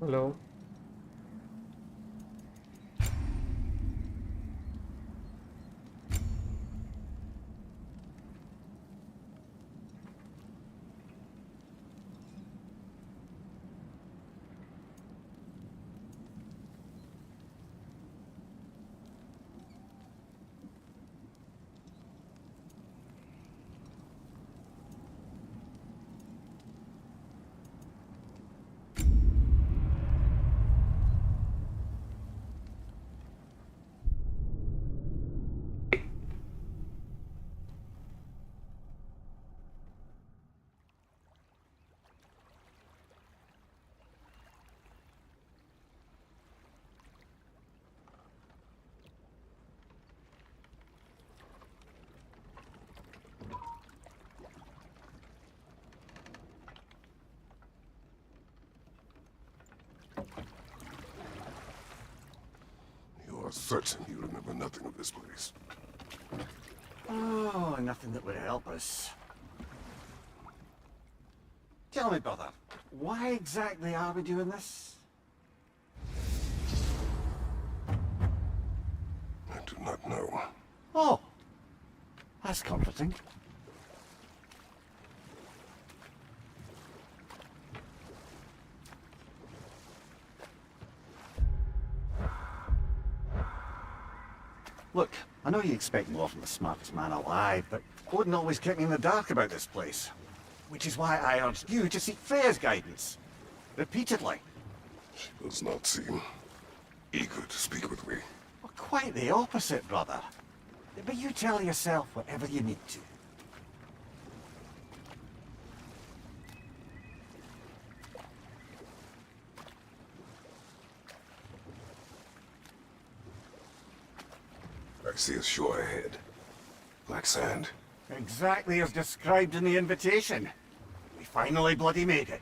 Hello. You are certain you remember nothing of this place? Oh, nothing that would help us. Tell me, brother, why exactly are we doing this? I do not know. Oh, that's comforting. Look, I know you expect more from the smartest man alive, but Odin always kept me in the dark about this place. Which is why I urged you to seek Freya's guidance. Repeatedly. She does not seem eager to speak with me. Well, quite the opposite, brother. But you tell yourself whatever you need to. I see a shore ahead. Black sand. Exactly as described in the invitation. We finally bloody made it.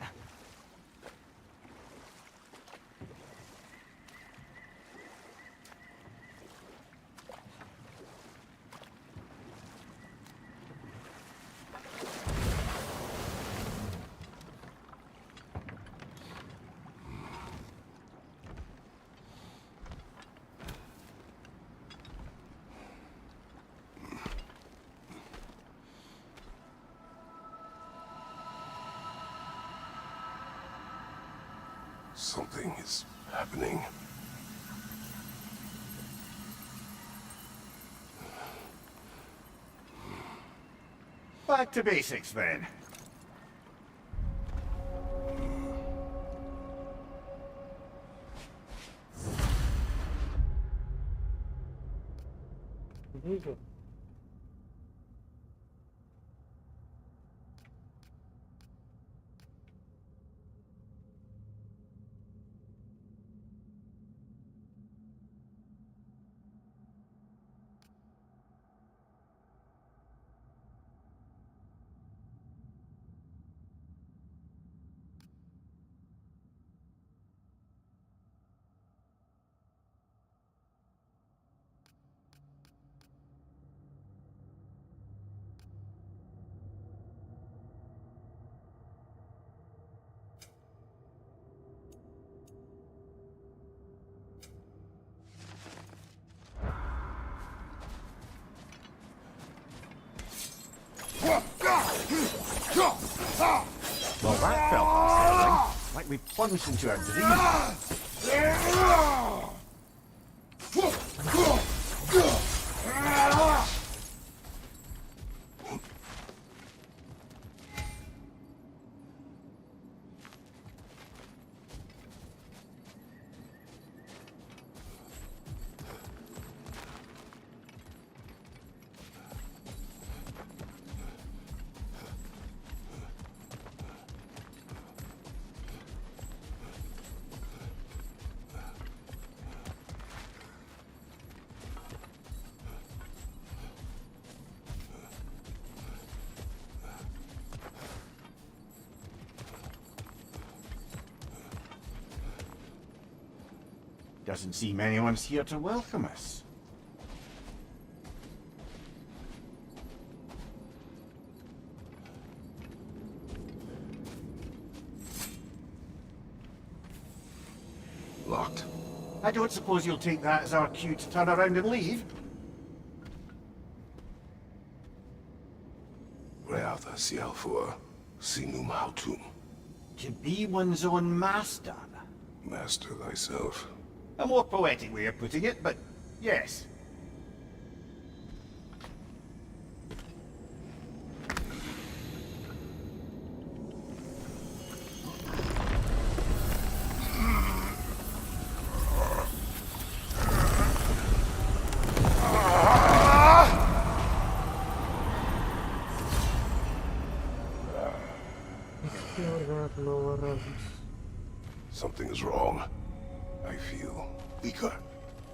Something is happening. Back to basics then. Here you go. Well, that felt unsettling. Like we plunged into a dream. Doesn't seem anyone's here to welcome us. not. I don't suppose you'll take that as our cue to turn around and leave? Reatha sialfur, sinum hautum. To be one's own master. Master thyself. A more poetic way of putting it, but yes. Something is wrong. I feel weaker.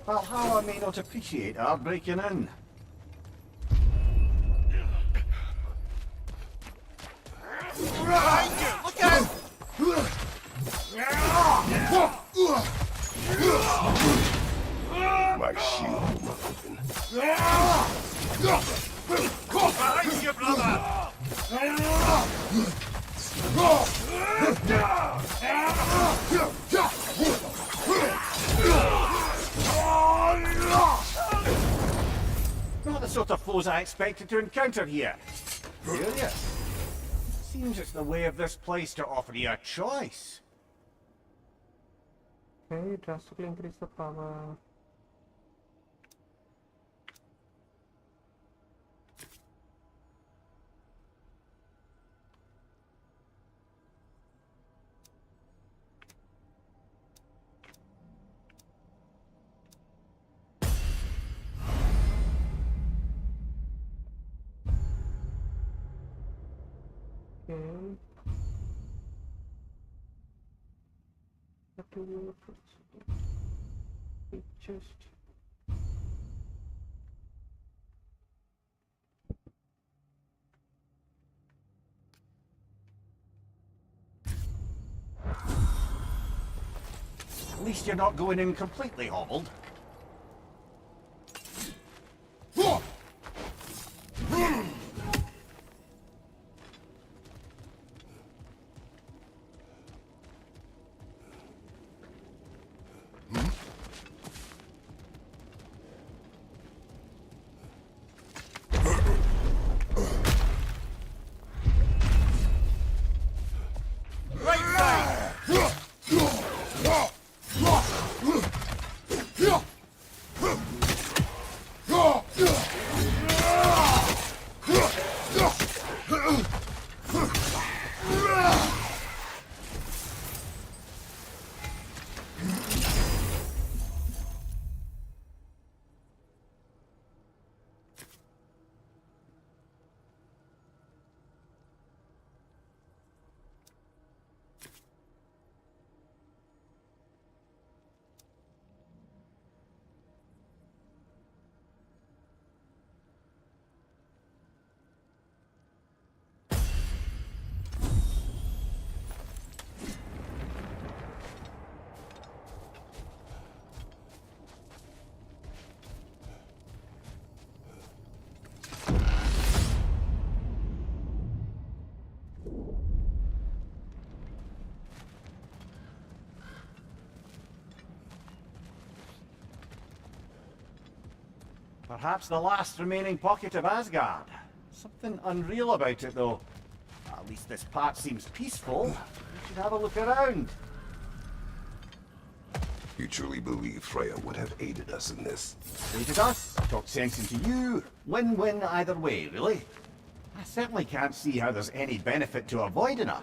Valhalla may not appreciate our breaking in. Look out! My shield will not open. Behind you, brother! Not the sort of foes I expected to encounter here. Curious. Seems it's the way of this place to offer you a choice. Okay, drastically increase the power. Okay. Just At least you're not going in completely hobbled. Perhaps the last remaining pocket of Asgard. Something unreal about it, though. At least this part seems peaceful. We should have a look around. You truly believe Freya would have aided us in this? Aided us, talked sense into you. Win-win either way, really. I certainly can't see how there's any benefit to avoiding her.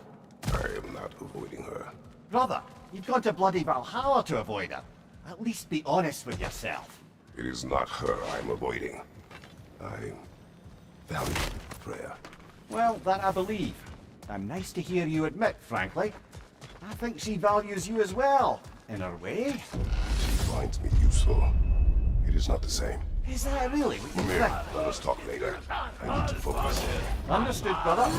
I am not avoiding her. Brother, you've gone to bloody Valhalla to avoid her. At least be honest with yourself. It is not her I'm avoiding. I value Freya. Well, that I believe. And nice to hear you admit, frankly. I think she values you as well, in her way. She finds me useful. It is not the same. Is that really what you Mimir, think? let us talk later. I need to focus. Understood, brother.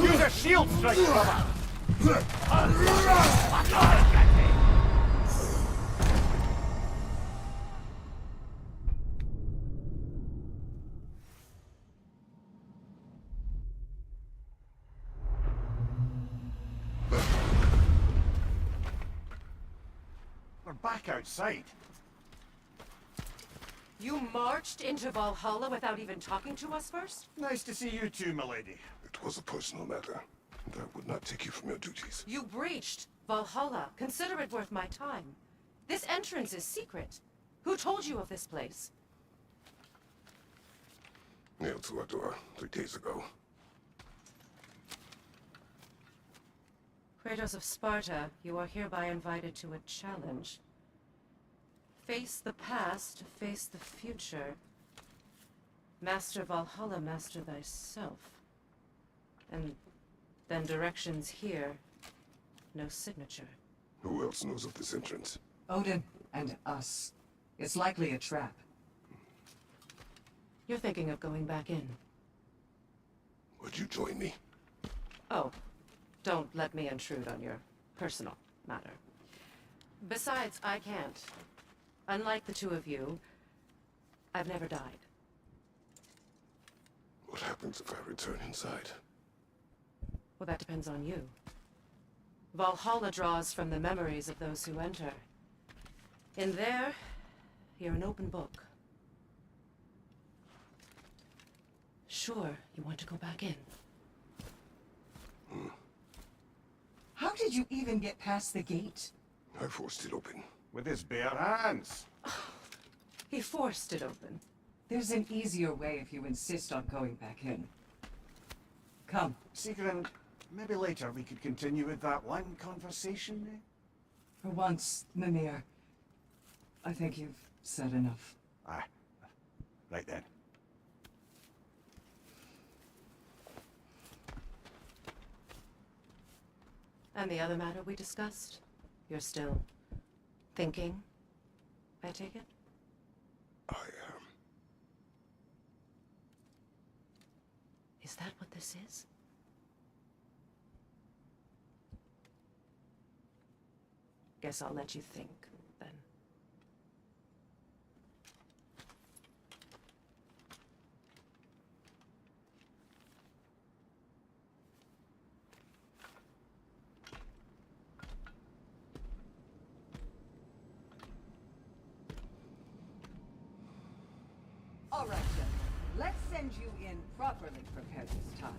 Use a shield strike, brother! We're back outside. You marched into Valhalla without even talking to us first? Nice to see you too, milady. It was a personal matter, and I would not take you from your duties. You breached Valhalla. Consider it worth my time. This entrance is secret. Who told you of this place? Nailed to our door 3 days ago. Kratos of Sparta, you are hereby invited to a challenge. Face the past, face the future. Master Valhalla, master thyself. And then directions here. No signature. Who else knows of this entrance? Odin and us. It's likely a trap. You're thinking of going back in. Would you join me? Oh, don't let me intrude on your personal matter. Besides, I can't. Unlike the two of you, I've never died. What happens if I return inside? Well, that depends on you. Valhalla draws from the memories of those who enter. In there, you're an open book. Sure, you want to go back in. How did you even get past the gate? I forced it open. With his bare hands. He forced it open. There's an easier way if you insist on going back in. Come. Sigrun, maybe later we could continue with that one conversation, eh? For once, Mimir, I think you've said enough. Aye. Right then. And the other matter we discussed? You're still thinking, I take it? I Is that what this is? Guess I'll let you think, then. All right, gentlemen. Let's send you in properly prepared this time.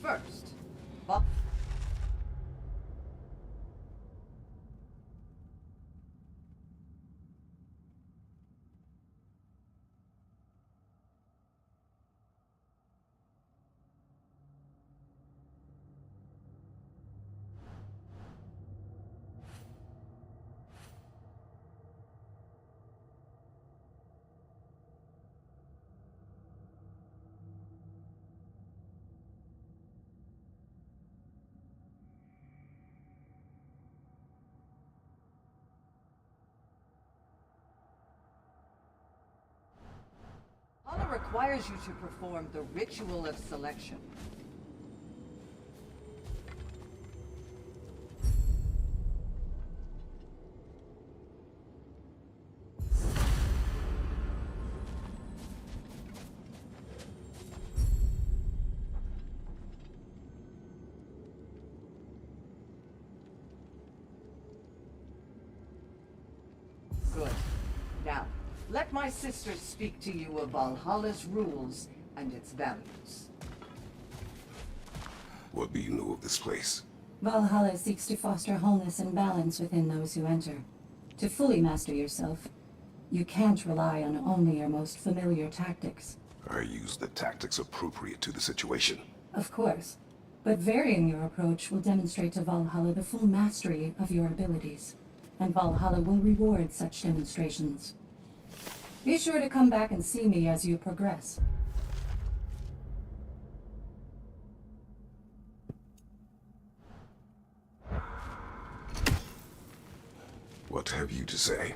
First, Bob. Valhalla requires you to perform the ritual of selection. Good. Now, let my sister speak to you of Valhalla's rules and its values. What do you know of this place? Valhalla seeks to foster wholeness and balance within those who enter. To fully master yourself, you can't rely on only your most familiar tactics. I use the tactics appropriate to the situation. Of course, but varying your approach will demonstrate to Valhalla the full mastery of your abilities, and Valhalla will reward such demonstrations. Be sure to come back and see me as you progress. What have you to say?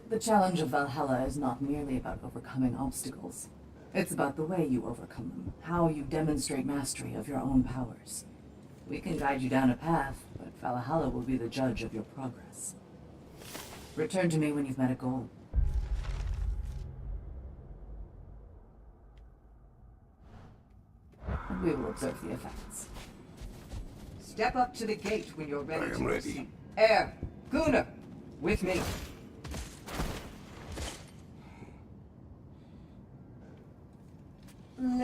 The challenge of Valhalla is not merely about overcoming obstacles. It's about the way you overcome them, how you demonstrate mastery of your own powers. We can guide you down a path, but Valhalla will be the judge of your progress. Return to me when you've met a goal. And we will observe the effects. Step up to the gate when you're ready. I am ready. Air, Gunnar, with me. Now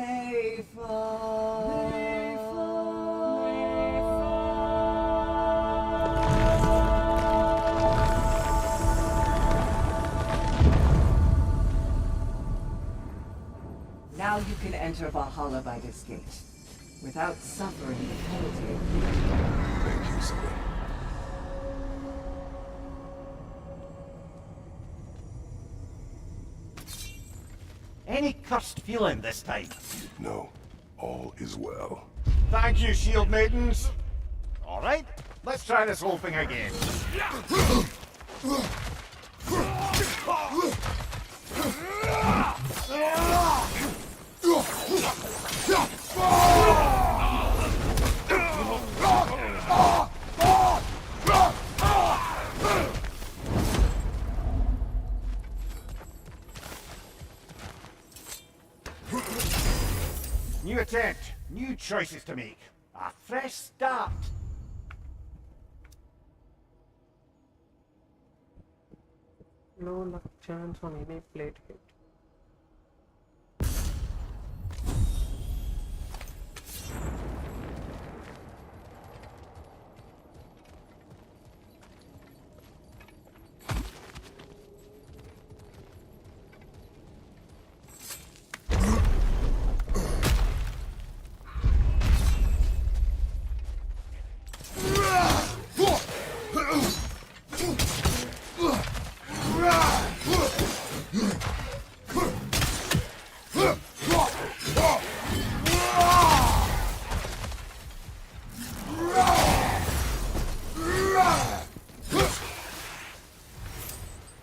you can enter Valhalla by this gate, without suffering the penalty of leaving. Thank you, Sony. Any cursed feeling this time? No, all is well. Thank you, shield maidens. All right, let's try this whole thing again. New attempt, new choices to make. A fresh start. Low luck chance on any plate hit.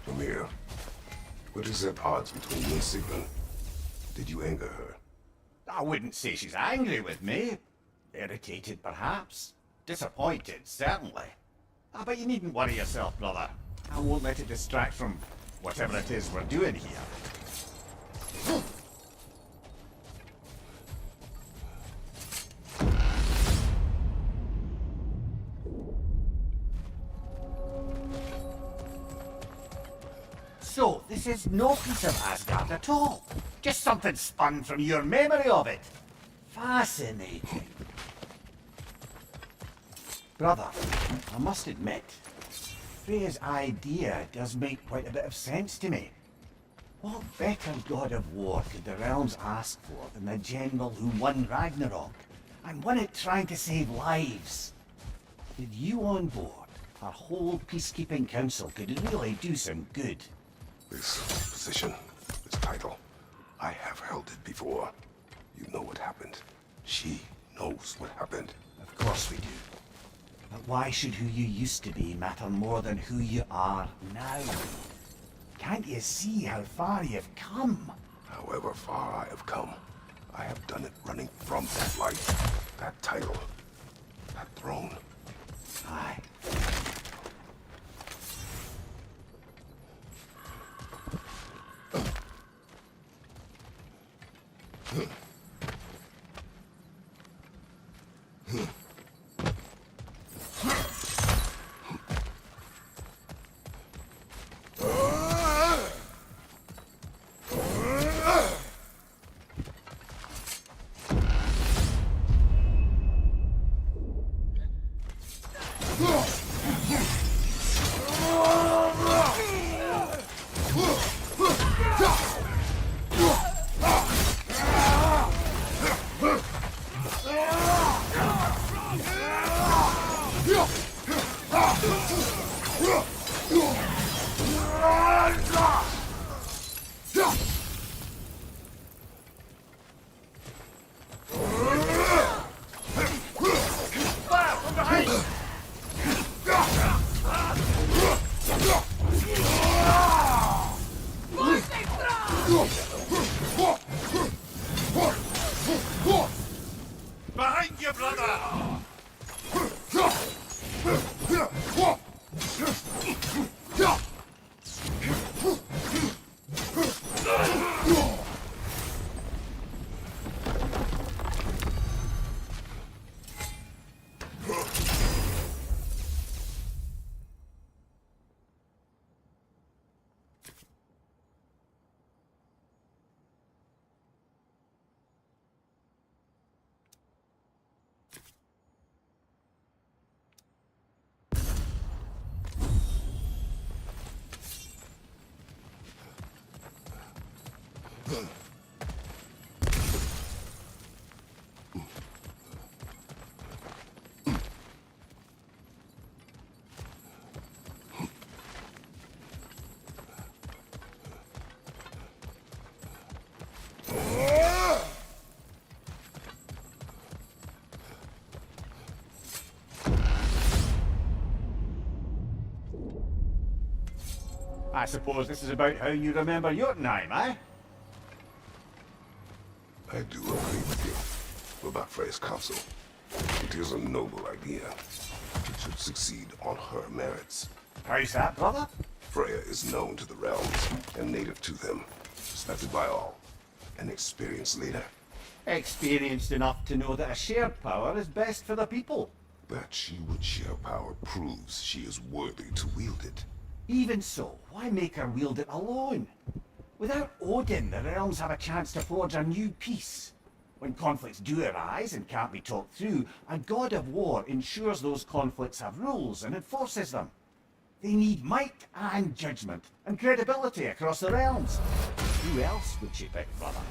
Mimir, what is at odds between you and Sigmund? Did you anger her? I wouldn't say she's angry with me. Irritated, perhaps. Disappointed, certainly. But you needn't worry yourself, brother. I won't let it distract from whatever it is we're doing here. So, this is no piece of Asgard at all. Just something spun from your memory of it. Fascinating. Brother, I must admit, Freya's idea does make quite a bit of sense to me. What better god of war could the realms ask for than the general who won Ragnarok, and won it trying to save lives? With you on board, our whole peacekeeping council could really do some good. This position, this title, I have held it before. You know what happened. She knows what happened. Of course we do. But why should who you used to be matter more than who you are now? Can't you see how far you've come? However far I have come, I have done it running from that life, that title, that throne. Aye. I suppose this is about how you remember Jotunheim, eh? I do agree with you about Freya's counsel. It is a noble idea. It should succeed on her merits. How's that, brother? Freya is known to the realms and native to them, respected by all. An experienced leader. Experienced enough to know that a shared power is best for the people. That she would share power proves she is worthy to wield it. Even so, why make her wield it alone? Without Odin, the realms have a chance to forge a new peace. When conflicts do arise and can't be talked through, a god of war ensures those conflicts have rules and enforces them. They need might and judgment and credibility across the realms. Who else would you pick, brother?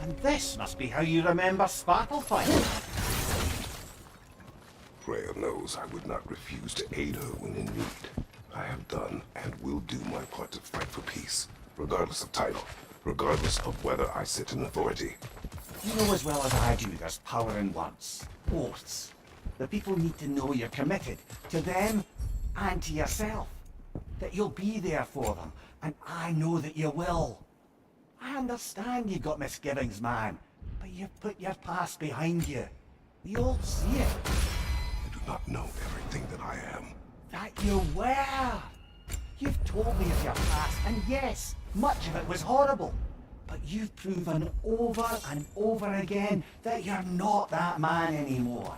And this must be how you remember Spartalfight. Freya knows I would not refuse to aid her when in need. I have done and will do my part to fight for peace, regardless of title, regardless of whether I sit in authority. You know as well as I do there's power in words, oaths. The people need to know you're committed to them and to yourself. That you'll be there for them, and I know that you will. I understand you've got misgivings, man, but you've put your past behind you. We all see it. I do not know everything that I am. That you were. You've told me of your past, and yes, much of it was horrible. But you've proven over and over again that you're not that man anymore.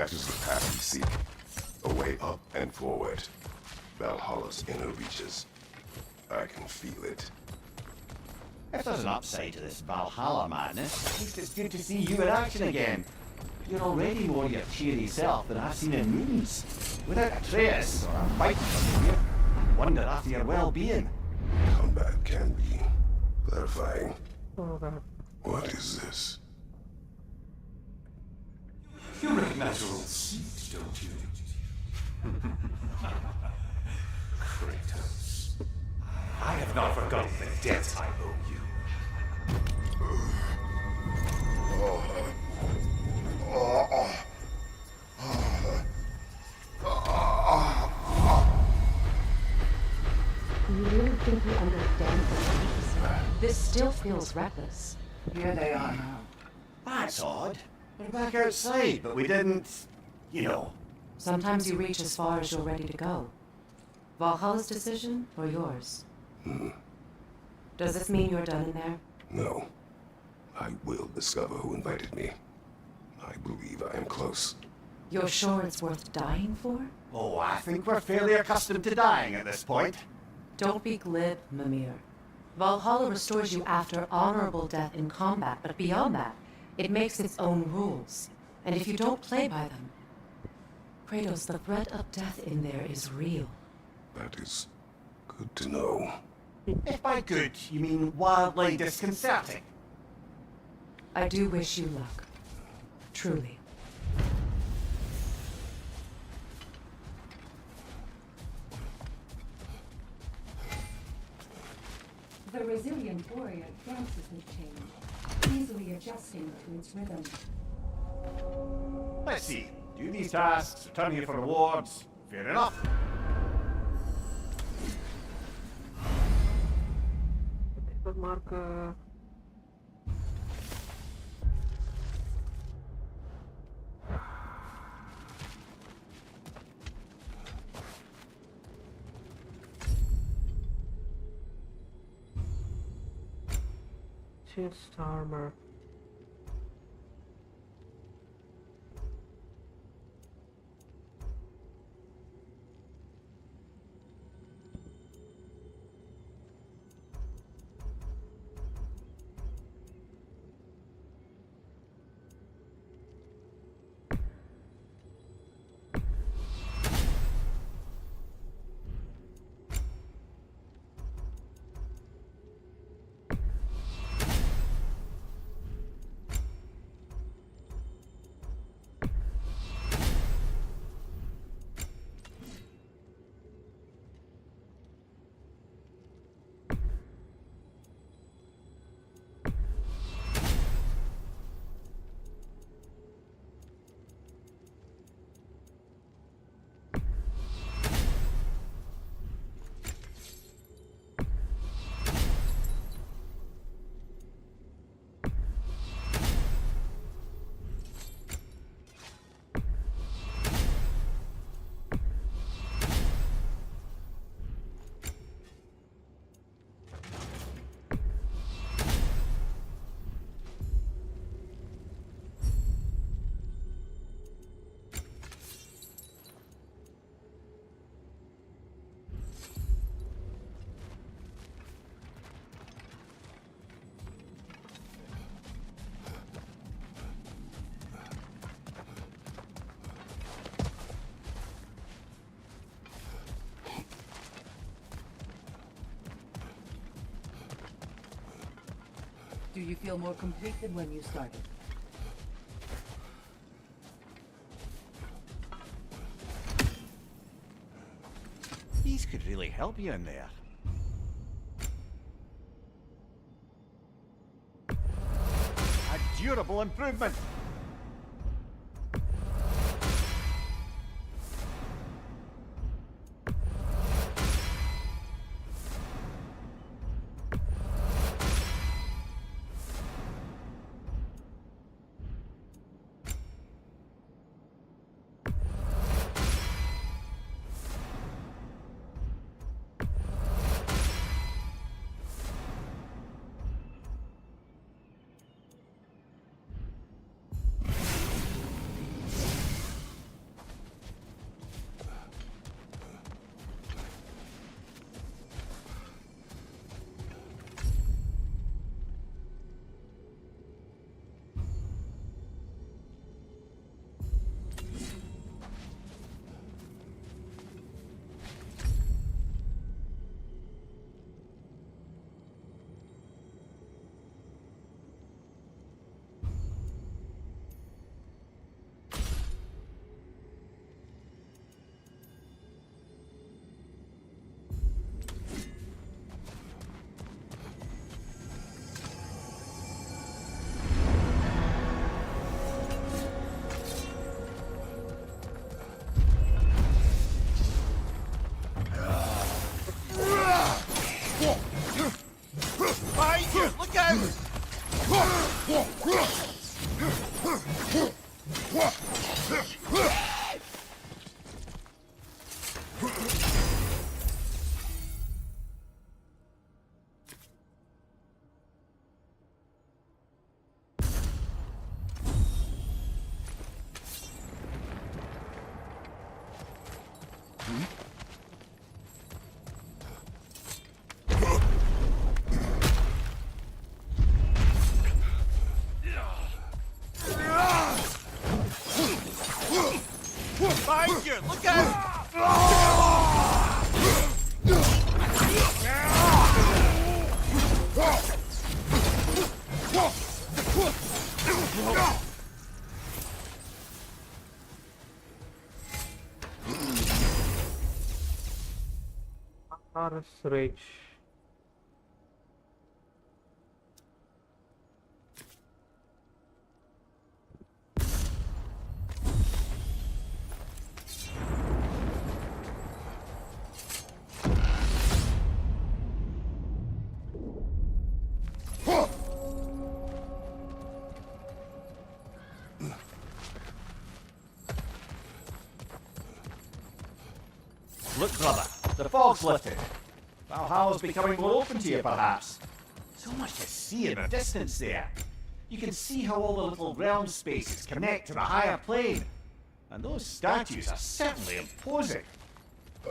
That is the path we seek. A way up and forward. Valhalla's inner reaches. I can feel it. If there's an upside to this Valhalla madness, at least it's good to see you in action again. You're already more your cheery self than I've seen in moons. Without Atreus, or a fight from you, I wonder after your well-being. Combat can be clarifying. Oh god. What is this? You recognize your old seat, don't you? Kratos. I have not forgotten the debt I owe you. You really think you understand the stakes? This still feels reckless. Here they are now. That's odd. We're back outside, but we didn't... you know. Sometimes you reach as far as you're ready to go. Valhalla's decision, or yours? Does this mean you're done in there? No. I will discover who invited me. I believe I am close. You're sure it's worth dying for? Oh, I think we're fairly accustomed to dying at this point. Don't be glib, Mimir. Valhalla restores you after honorable death in combat, but beyond that, it makes its own rules. And if you don't play by them... Kratos, the threat of death in there is real. That is good to know. If by good, you mean wildly disconcerting. I do wish you luck. Truly. The resilient warrior dances with change, easily adjusting to its rhythm. Let's see. Do these tasks, return here for rewards. Fair enough. Good mark. Chest armor. Do you feel more complete than when you started? These could really help you in there. A durable improvement. Behind you! Look out! Taurus Rage. Look, brother, the fog's lifted. Valhalla's becoming more open to you, perhaps. So much to see in the distance there. You can see how all the little realm spaces connect to the higher plane. And those statues are certainly imposing.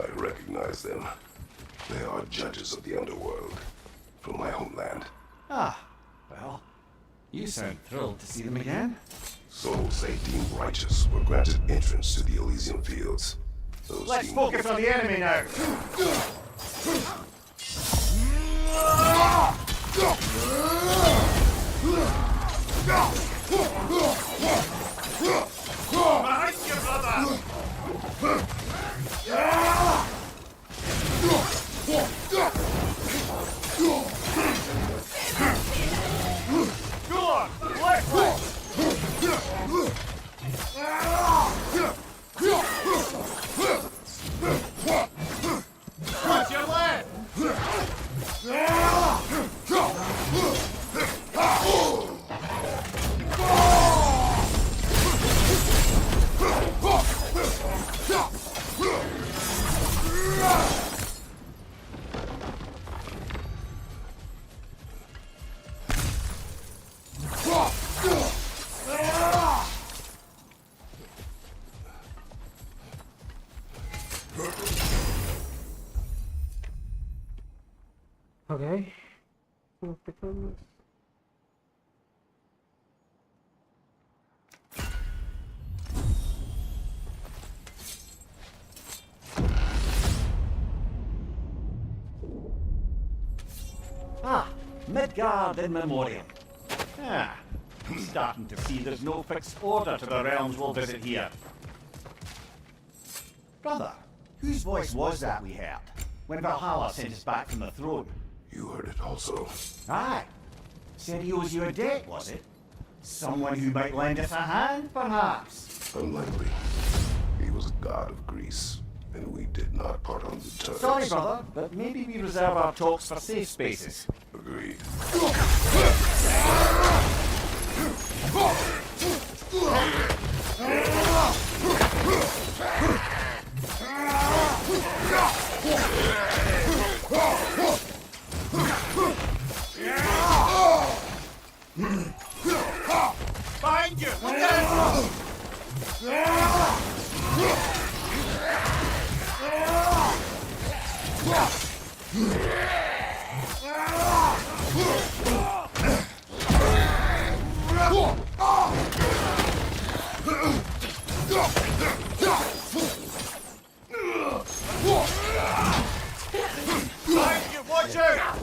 I recognize them. They are judges of the underworld from my homeland. Ah, well, you sound thrilled to see them again. Souls they deemed righteous were granted entrance to the Elysian fields. Those Let's deemed focus on the enemy now. Behind you, brother! Go on! Left leg! Watch your left! Okay. What becomes? Ah, Midgard in memoriam. Ah, I'm starting to see there's no fixed order to the realms we'll visit here. Brother, whose voice was that we heard when Valhalla sent us back from the throne? You heard it also. Aye. Said he owes you a debt, was it? Someone who might lend us a hand, perhaps? Unlikely. He was a god of Greece, and we did not part on good terms. Sorry, brother, but maybe we reserve our talks for safe spaces. Agreed. Behind you! Look out! Behind you! Watch out!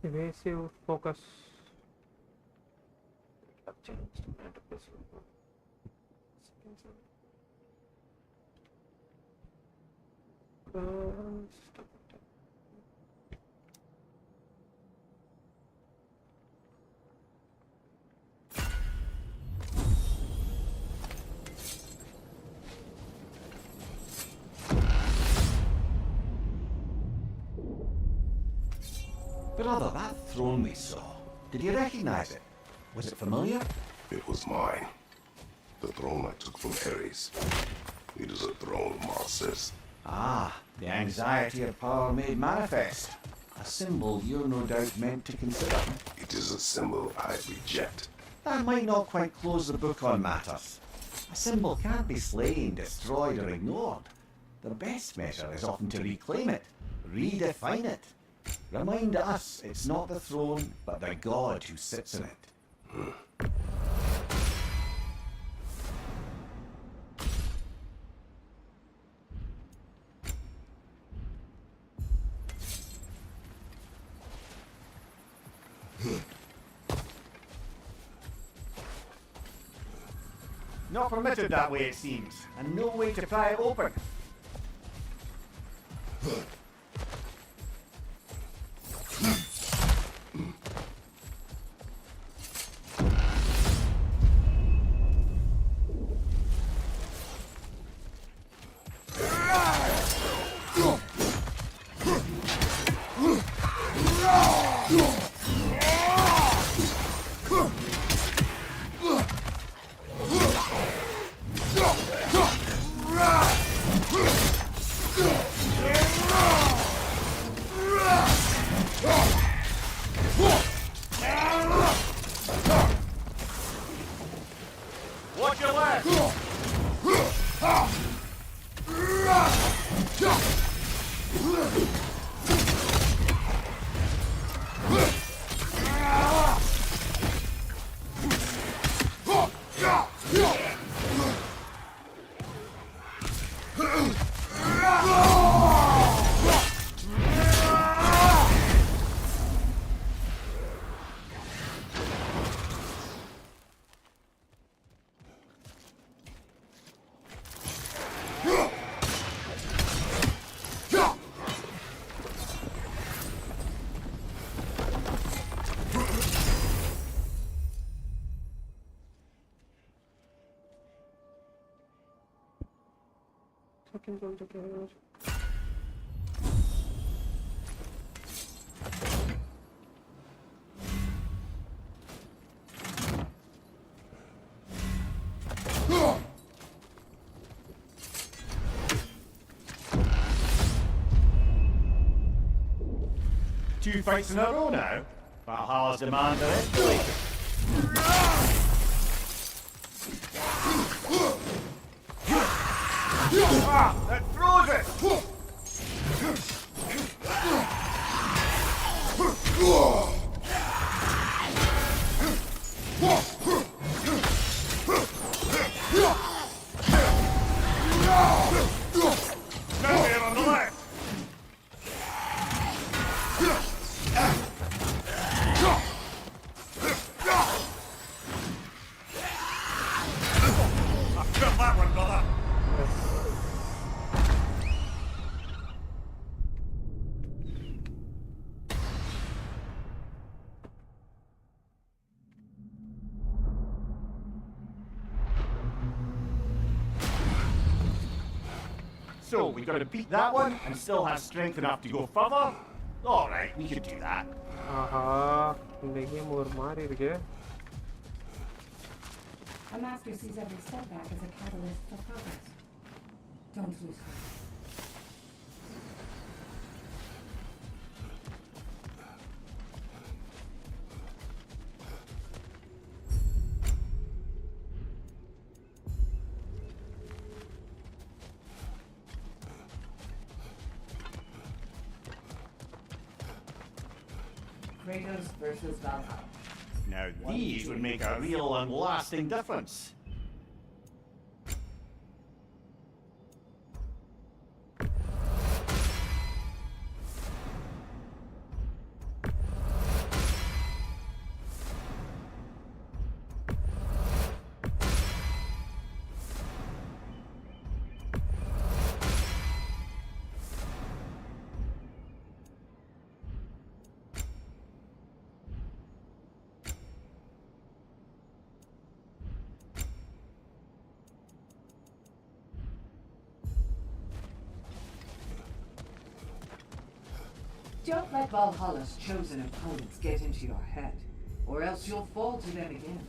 Evasive focus. Brother, that throne we saw, did you recognize it? Was it familiar? It was mine. The throne I took from Ares. It is a throne, Mars says. Ah, the anxiety of power made manifest. A symbol you're no doubt meant to consider. It is a symbol I reject. That might not quite close the book on matters. A symbol can't be slain, destroyed, or ignored. The best measure is often to reclaim it, redefine it. Remind us it's not the throne, but the god who sits in it. Not permitted that way, it seems, and no way to pry it open. Watch your left! Fucking going to get Two fights in a row now. Valhalla's demands are escalating. Ah, that throws it! Now here on the left! I've got that one, brother! So, we gotta beat that one and still have strength enough to go further? Alright, we could do that. ஆஹா இந்த game ஒரு மாதிரி இருக்கு. A master sees every setback as a catalyst for progress. Don't lose hope. Kratos versus Valhalla. Now these would make a real and lasting difference. Don't let Valhalla's chosen opponents get into your head, or else you'll fall to them again.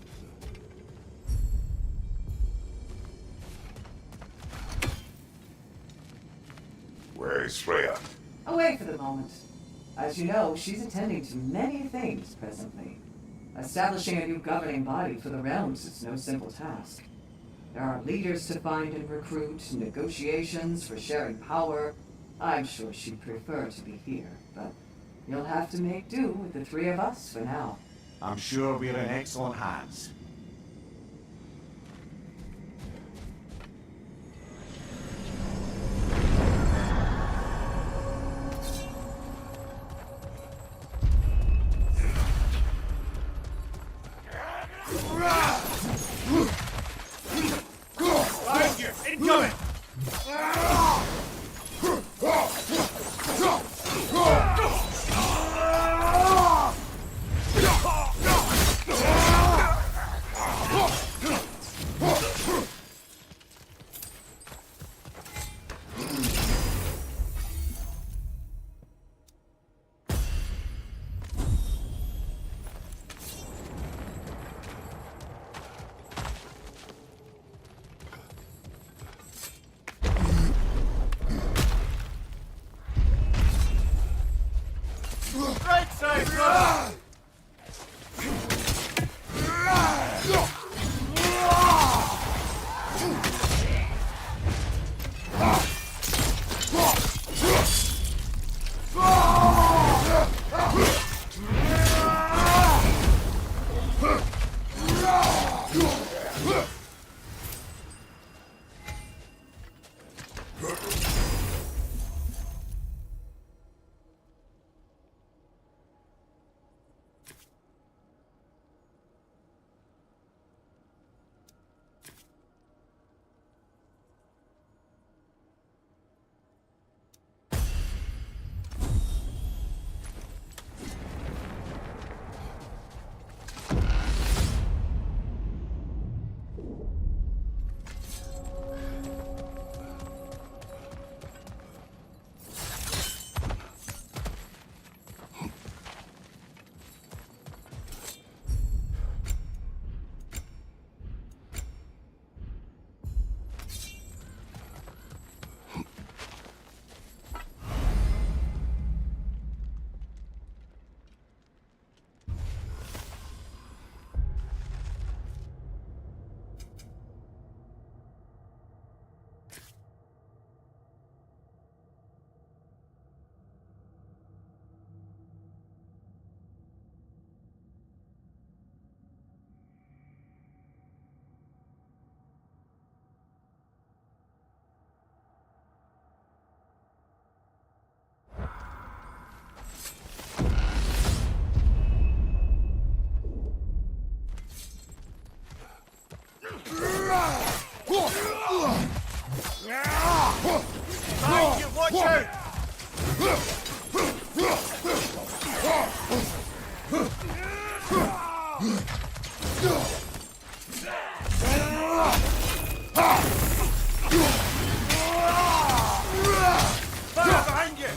Where is Freya? Away for the moment. As you know, she's attending to many things presently. Establishing a new governing body for the realms is no simple task. There are leaders to find and recruit, negotiations for sharing power. I'm sure she'd prefer to be here, but you'll have to make do with the three of us for now. I'm sure we're in excellent hands. Incoming! Right side, brother! Behind you, watch out! Fire behind you!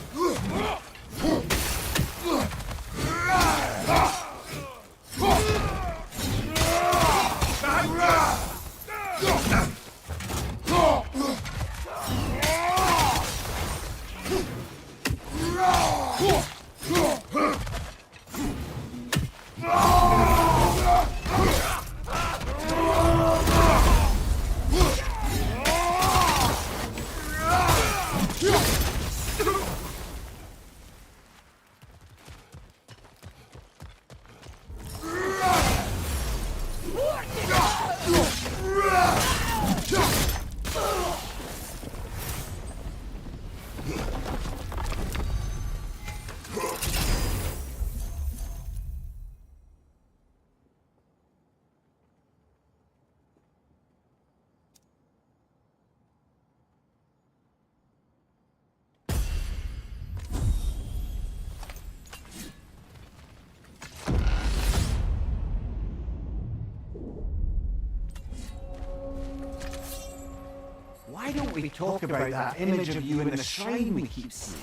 Why don't we talk about that image of you in the shrine we keep seeing?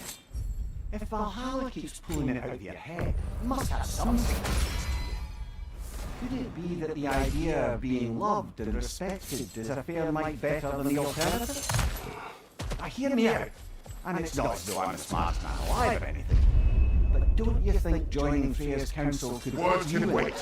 If Valhalla keeps pulling it out of your head, it must have some significance to you. Could it be that the idea of being loved and respected is a fair mite better than the alternative? Hear me out. And it's not as though I'm the smartest man alive or anything. But don't you think joining Freya's council could... Words can wait.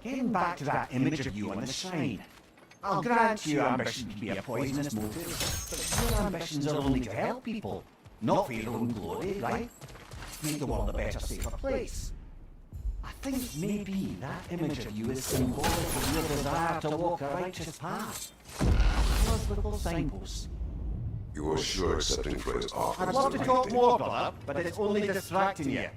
Getting back to that image of you on the shrine. I'll grant your ambition can be a poisonous motive, but your ambitions are only to help people, not for your own glory, right? Make the world a better, safer place. I think maybe that image of you is symbolic of your desire to walk a righteous path. Those little signposts. You are sure accepting Freya's offer I'd is love the to right talk thing more, to do? brother, but it's only distracting you.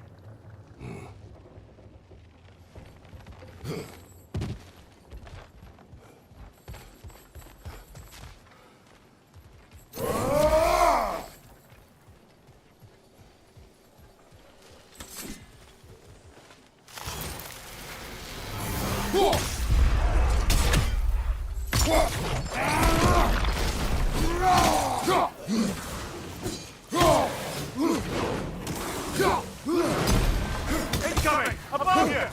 Incoming! Above you!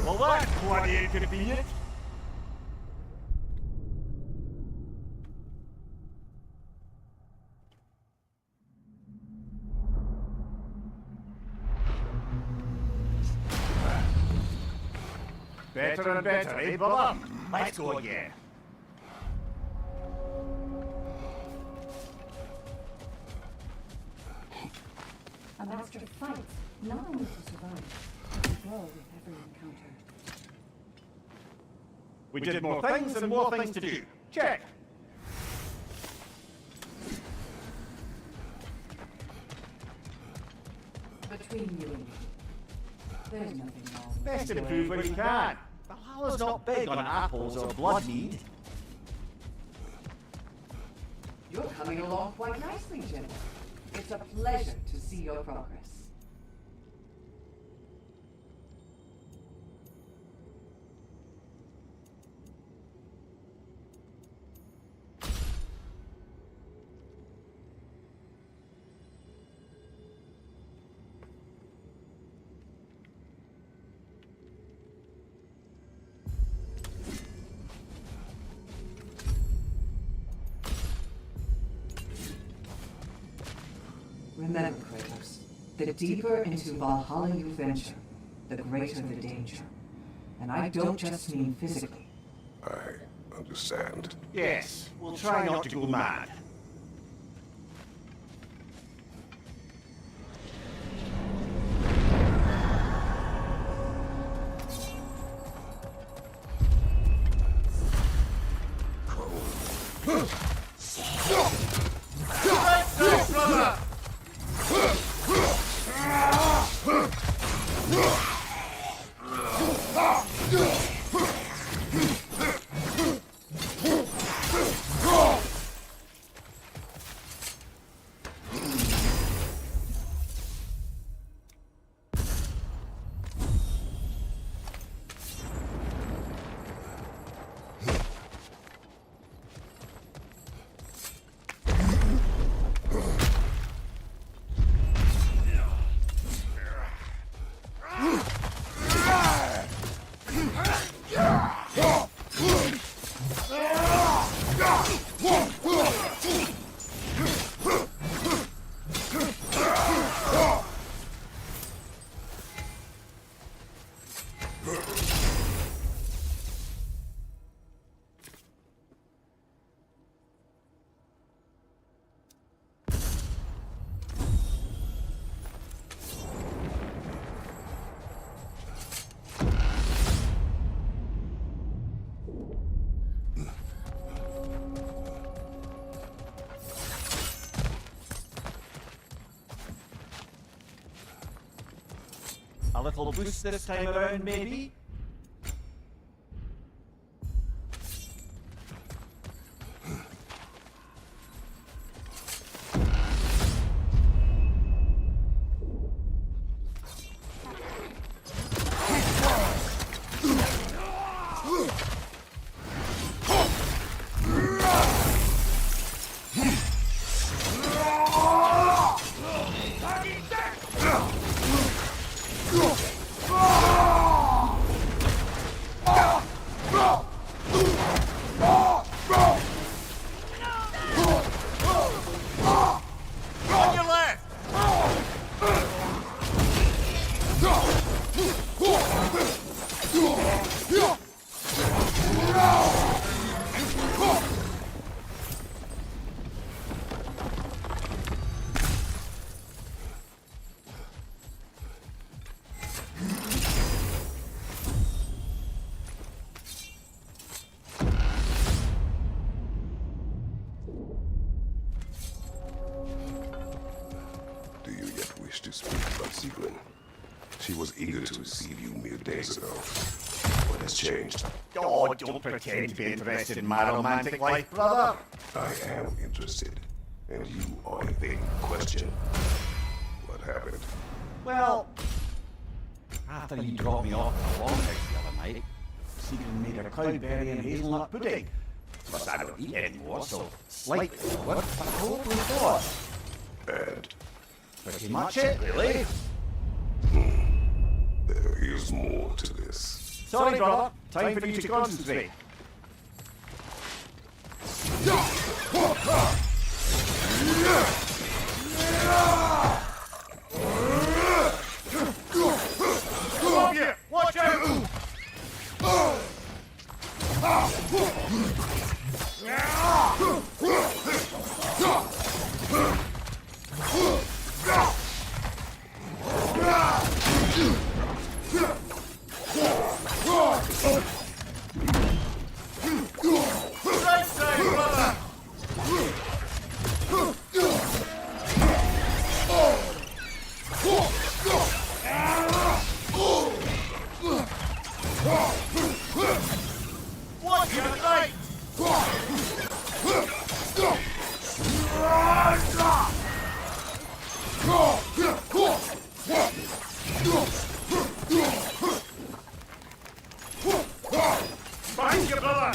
Well, that's bloody inconvenient. Better and better, eh, brother? Let's go again. A master fights not only to survive, but to grow with every encounter. We did more things and more things to do. Check. Between you and me, there's nothing wrong. Best improve when you can. Valhalla's not big on apples or blood mead. You're coming along quite nicely, Jim. It's a pleasure to see your progress. Remember, Kratos, the deeper into Valhalla you venture, the greater the danger. And I don't just mean physically. I understand. Yes, we'll try not to go mad. A little boost this time around, maybe? She was eager to receive you mere days ago. What has changed? Oh, don't pretend to be interested in my romantic life, brother. I am interested, and you are a big question. What happened? Well, after you dropped me off at the longhouse the other night, Sigrun made her cloudberry and hazelnut pudding. But I don't eat anymore, so slightly forward, but hopefully forward. And? Pretty much it, really. There is more to this. Sorry, brother. Time for you to concentrate. Come up here! Watch out! Right side, brother! Watch your right! Behind you, brother!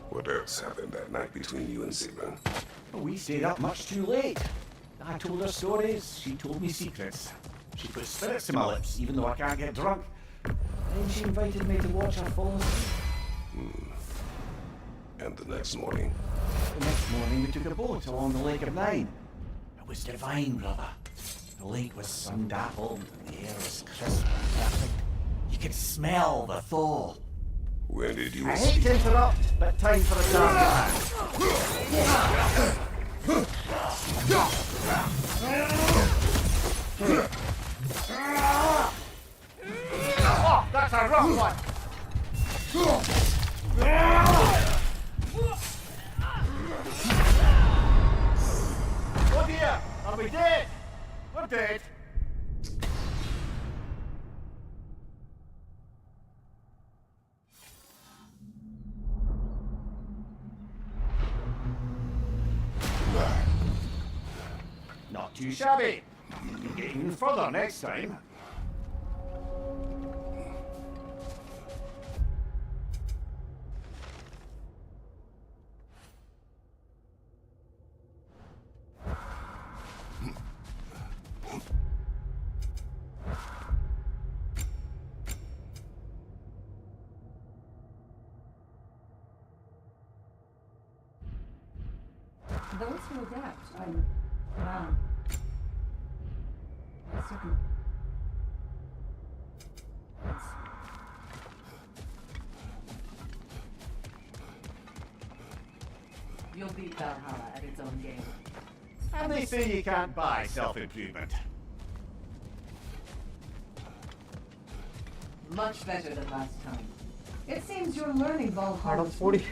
What else happened that night between you and Sigrun? We stayed up much too late. I told her stories, she told me secrets. She put spirits to my lips, even though I can't get drunk. Then she invited me to watch her fall asleep. And the next morning? The next morning we took a boat along the Lake of Nine. It was divine, brother. The lake was sun-dappled and the air was crisp and perfect. You could smell the thaw. When did you I hate to interrupt, but time for a target. Oh, that's a rough one! Oh dear, are we dead? We're dead. Not too shabby. You can get even further next time. You'll beat Valhalla at its own game. And they say you can't buy self-improvement. Much better than last time. It seems you're learning out Valhalla. of 40.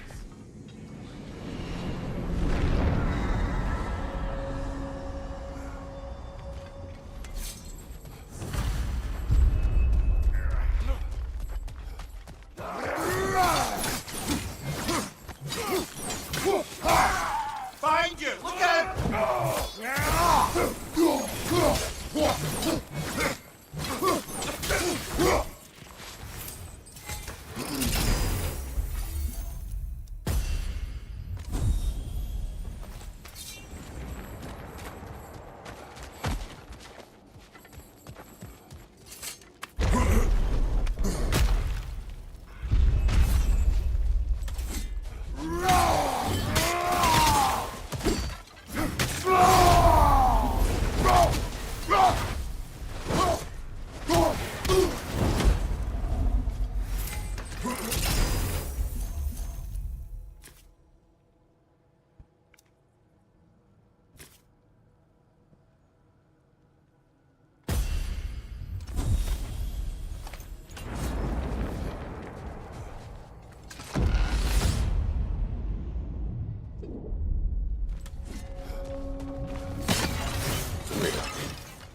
Find you! Look out!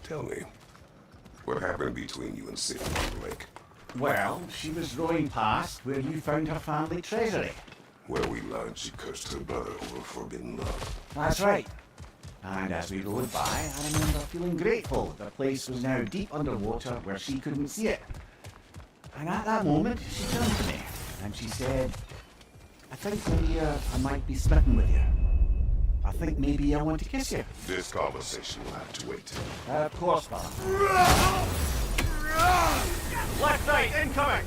Tell me, what happened between you and Sid on the lake? Well, she was rowing past where you found her family treasury. Where we learned she cursed her brother over forbidden love. That's right. And as we rode by, I remember feeling grateful that the place was now deep underwater where she couldn't see it. And at that moment, she turned to me and she said, I think maybe I might be smitten with you. I think maybe I want to kiss you. This conversation will have to wait. Of course, fella. Left side, incoming!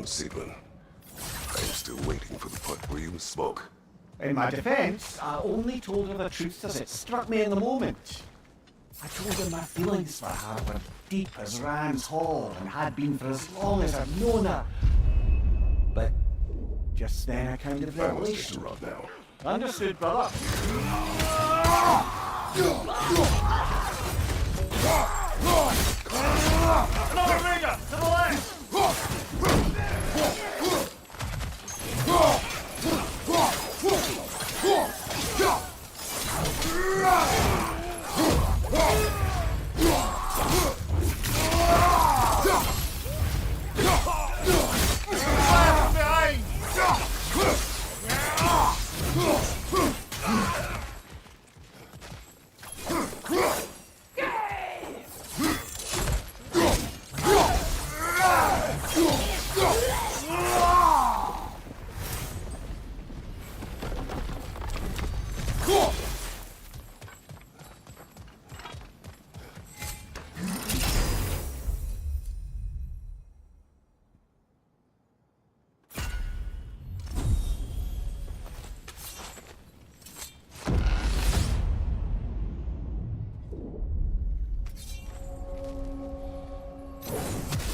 Sigmund, I am still waiting for the part where you spoke. In my defense, I only told her the truth as it struck me in the moment. I told her my feelings for her were deep as Rand's Hall and had been for as long as I've known her. But just then a kind of I must revelation. interrupt now. Understood, brother. Another ringer to the left!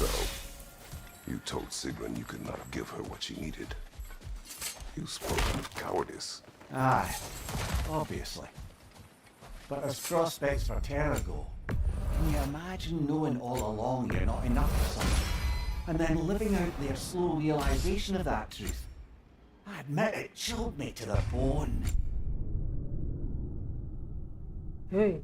So, you told Sigrun you could not give her what she needed. You spoke with cowardice. Aye, obviously. But as prospects for terror go, can you imagine knowing all along you're not enough for someone, and then living out their slow realization of that truth? I admit it chilled me to the bone. Hey.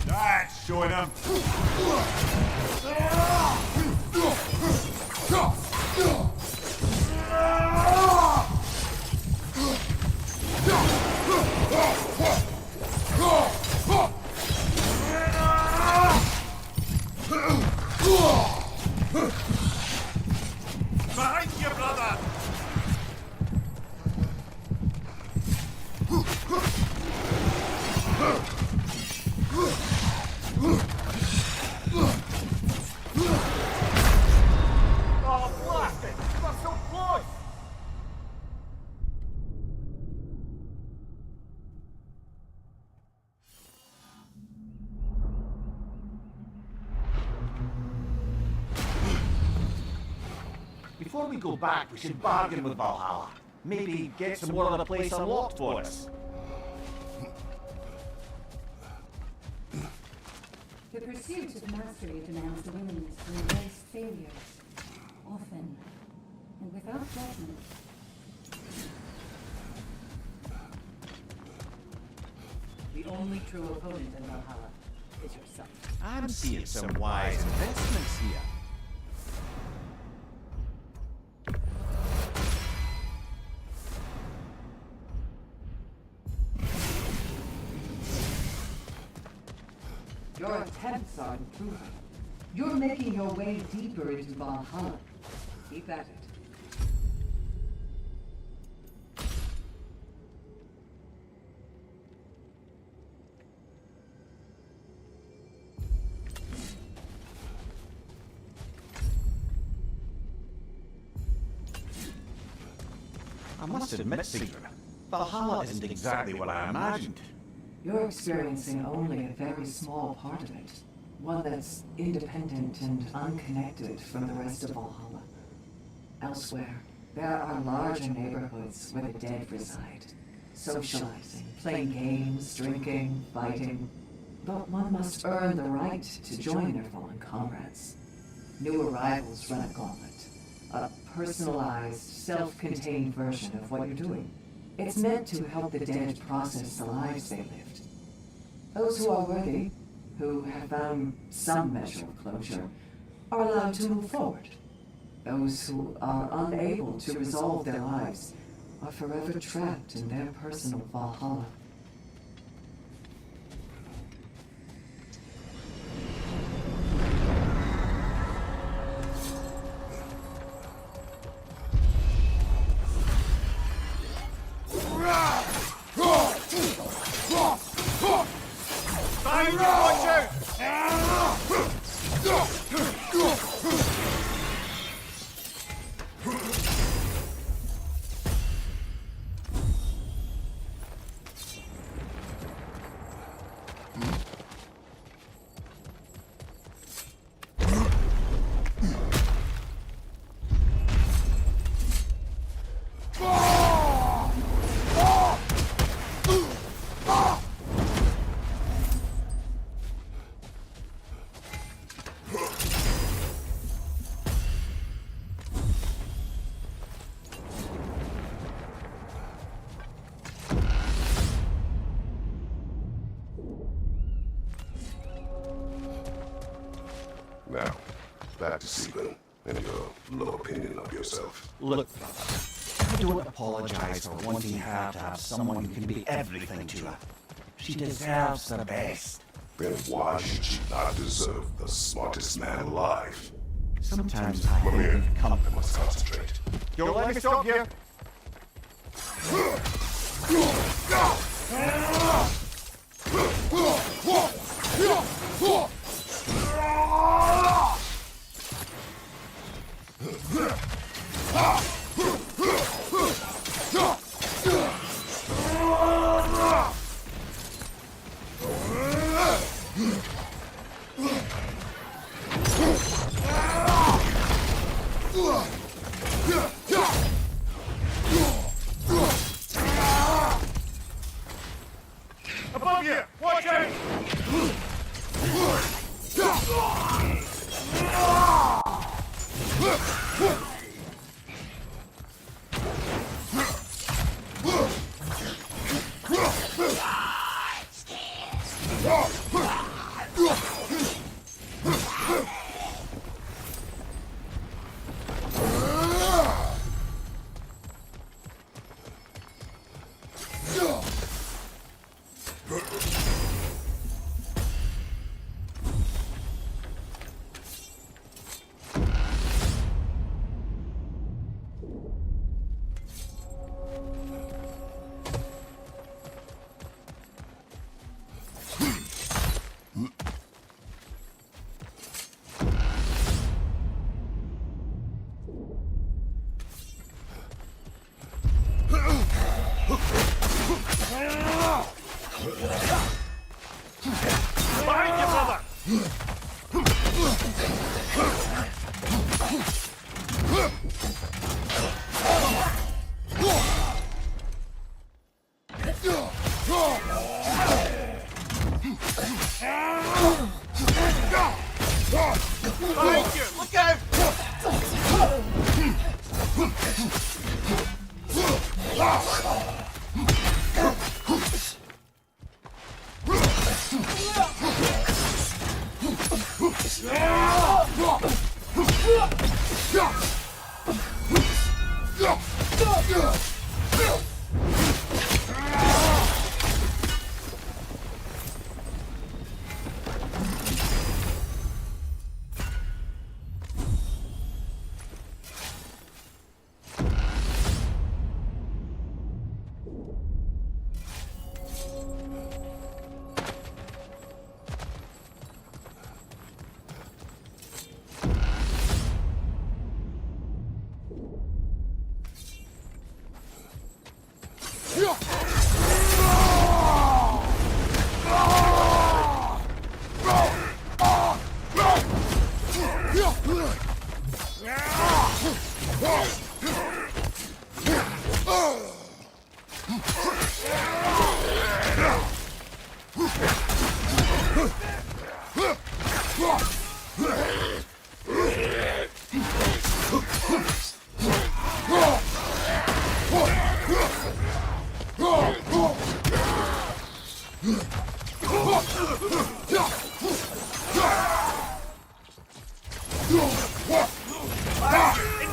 That's showing him. Behind you, brother! Oh, blast it! That's so close! before we go back, we should bargain with Valhalla. Maybe get some more of the place unlocked for us. The pursuit of mastery demands the willingness to embrace failures, often, and without judgment. The only true opponent in Valhalla is yourself. I'm seeing some wise investments here. Your attempts are improving. You're making your way deeper into Valhalla. Keep at it. I must admit, Sigurd, Valhalla isn't exactly what I imagined. You're experiencing only a very small part of it. One that's independent and unconnected from the rest of Valhalla. Elsewhere, there are larger neighborhoods where the dead reside. Socializing, playing games, drinking, fighting. But one must earn the right to join their fallen comrades. New arrivals run a gauntlet. A personalized, self-contained version of what you're doing. It's meant to help the dead process the lives they lived. Those who are worthy, who have found some measure of closure, are allowed to move forward. Those who are unable to resolve their lives are forever trapped in their personal Valhalla. Now, back to Sieben and your low opinion of yourself. Look, brother, I don't apologize for wanting her to have someone who can be everything to her. She deserves the best. Then why should she not deserve the smartest man alive? Sometimes I Mimir, think I must concentrate. Don't let me stop you. Above you! Watch out!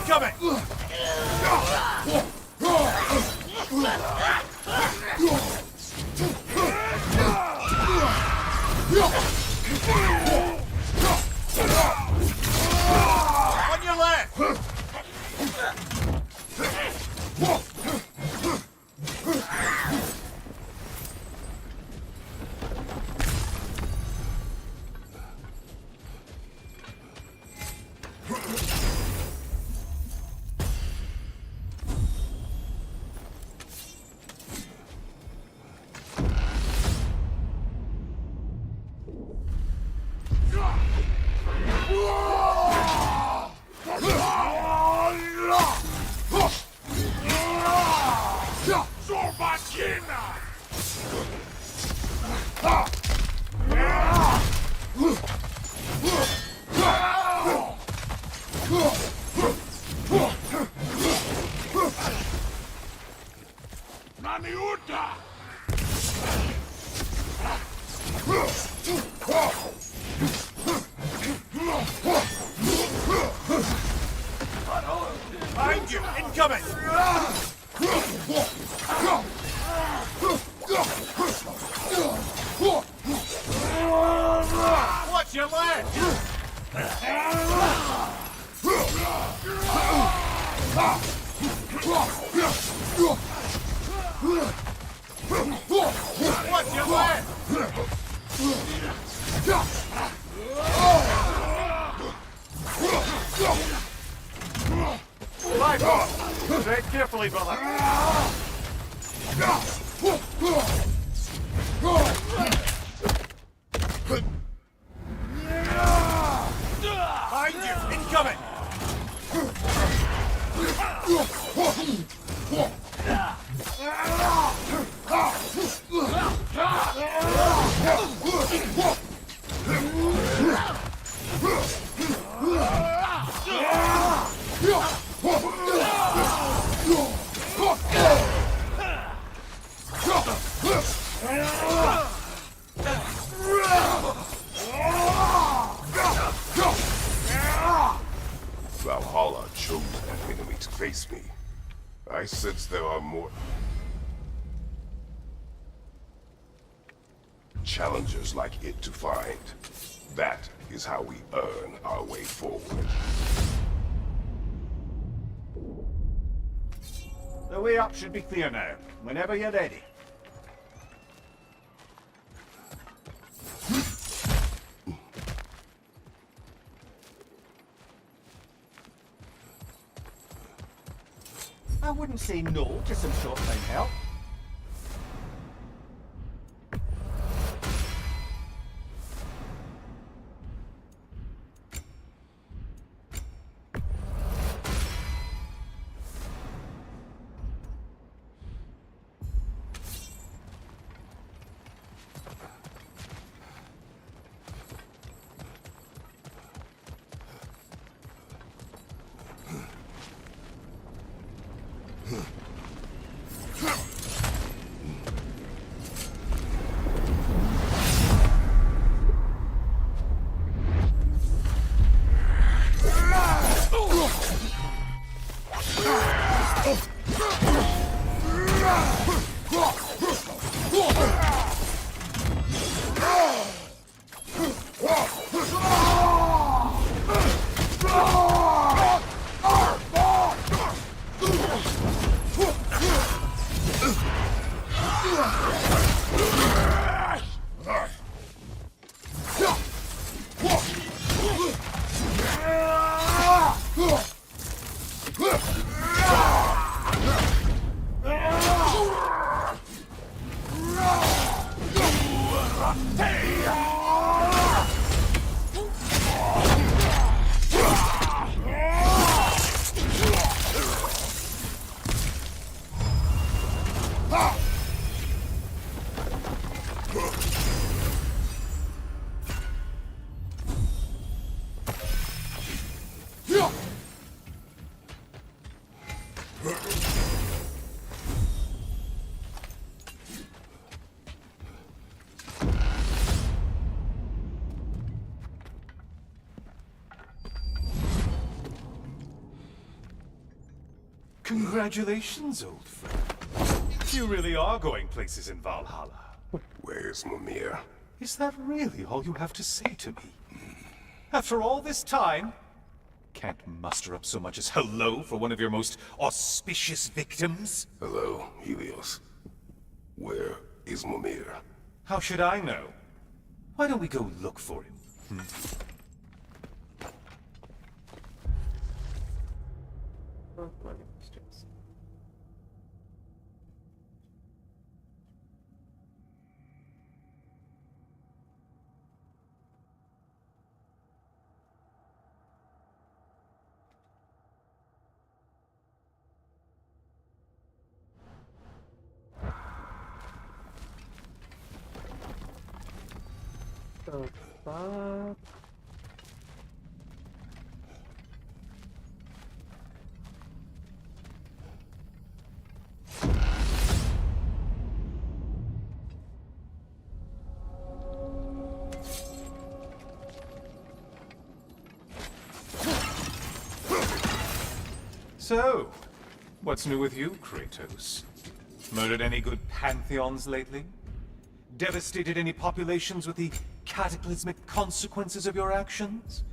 Incoming! On your left! Behind you! Incoming! Watch your left! Watch your left! Right on! Tread carefully, brother! Behind you! Incoming! Valhalla chose that enemy to face me. I sense there are more challengers like it to find. That is how we earn our way forward. The way up should be clear now, whenever you're ready. I wouldn't say no to some short-time help. Congratulations, old friend. You really are going places in Valhalla. Where's Mimir? Is that really all you have to say to me? After all this time? Can't muster up so much as hello for one of your most auspicious victims? Hello, Helios. Where is Mimir? How should I know? Why don't we go look for him? Not many questions. So far. So, what's new with you, Kratos? Murdered any good pantheons lately? Devastated any populations with the cataclysmic consequences of your actions?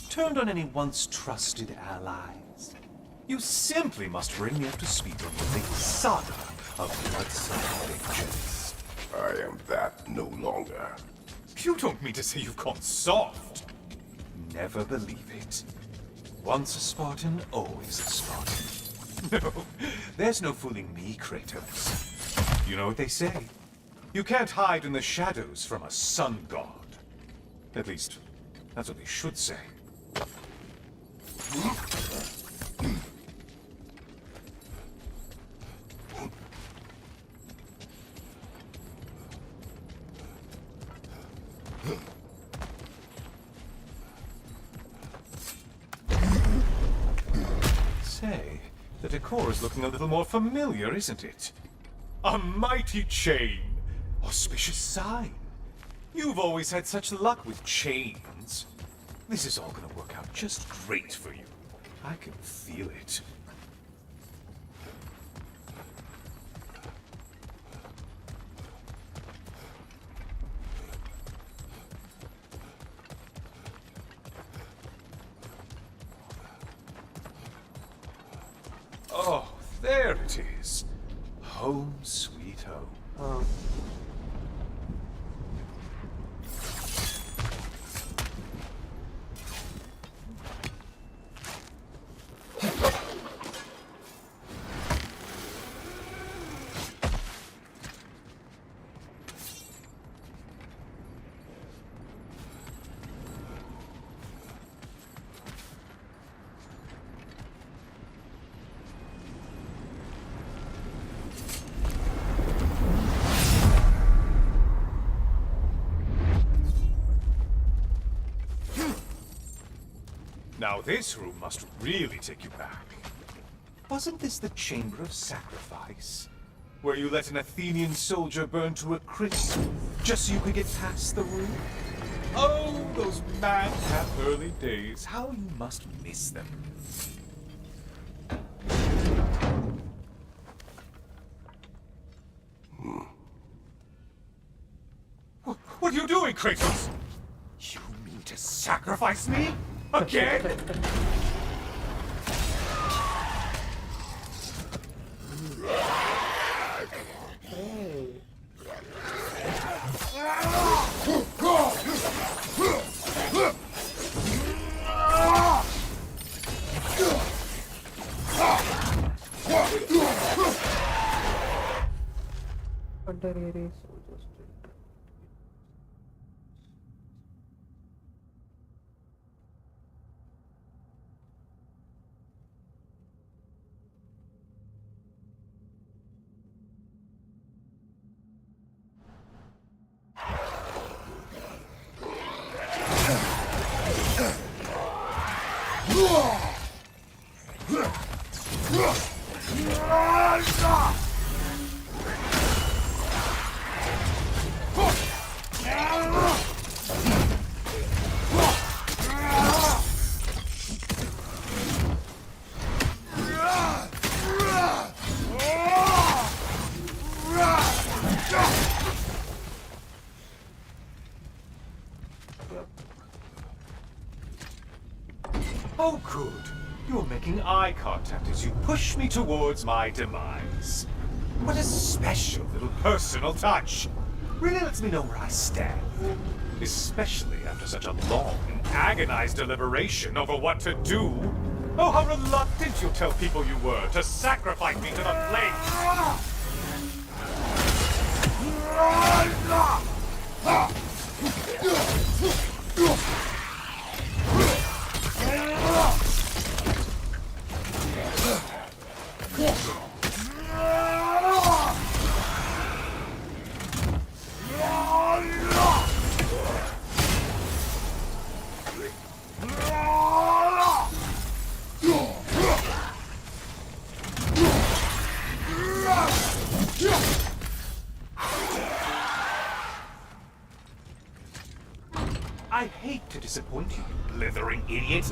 Turned on any once trusted allies? You simply must bring me up to speed on the big saga of blood-sucking vengeance. I am that no longer. You don't mean to say you've gone soft? Never believe it. Once a Spartan, always a Spartan. No, there's no fooling me, Kratos. You know what they say? You can't hide in the shadows from a sun god. At least, that's what they should say. Say, the decor is looking a little more familiar, isn't it? A mighty chain! Auspicious sign! You've always had such luck with chains. This is all gonna work out just great for you. I can feel it. Oh, there it is. Home sweet home. Oh. Now this room must really take you back. Wasn't this the Chamber of Sacrifice? Where you let an Athenian soldier burn to a crisp, just so you could get past the room? Oh, those madcap early days. How you must miss them. What are you doing, Kratos? You mean to sacrifice me? Again? Hey. Under area soldiers. Oh, good. You're making eye contact as you push me towards my demise. What a special little personal touch. Really lets me know where I stand. Especially after such a long and agonized deliberation over what to do. Oh, how reluctant you tell people you were to sacrifice me to the flames. I hate to disappoint you, you blithering idiot.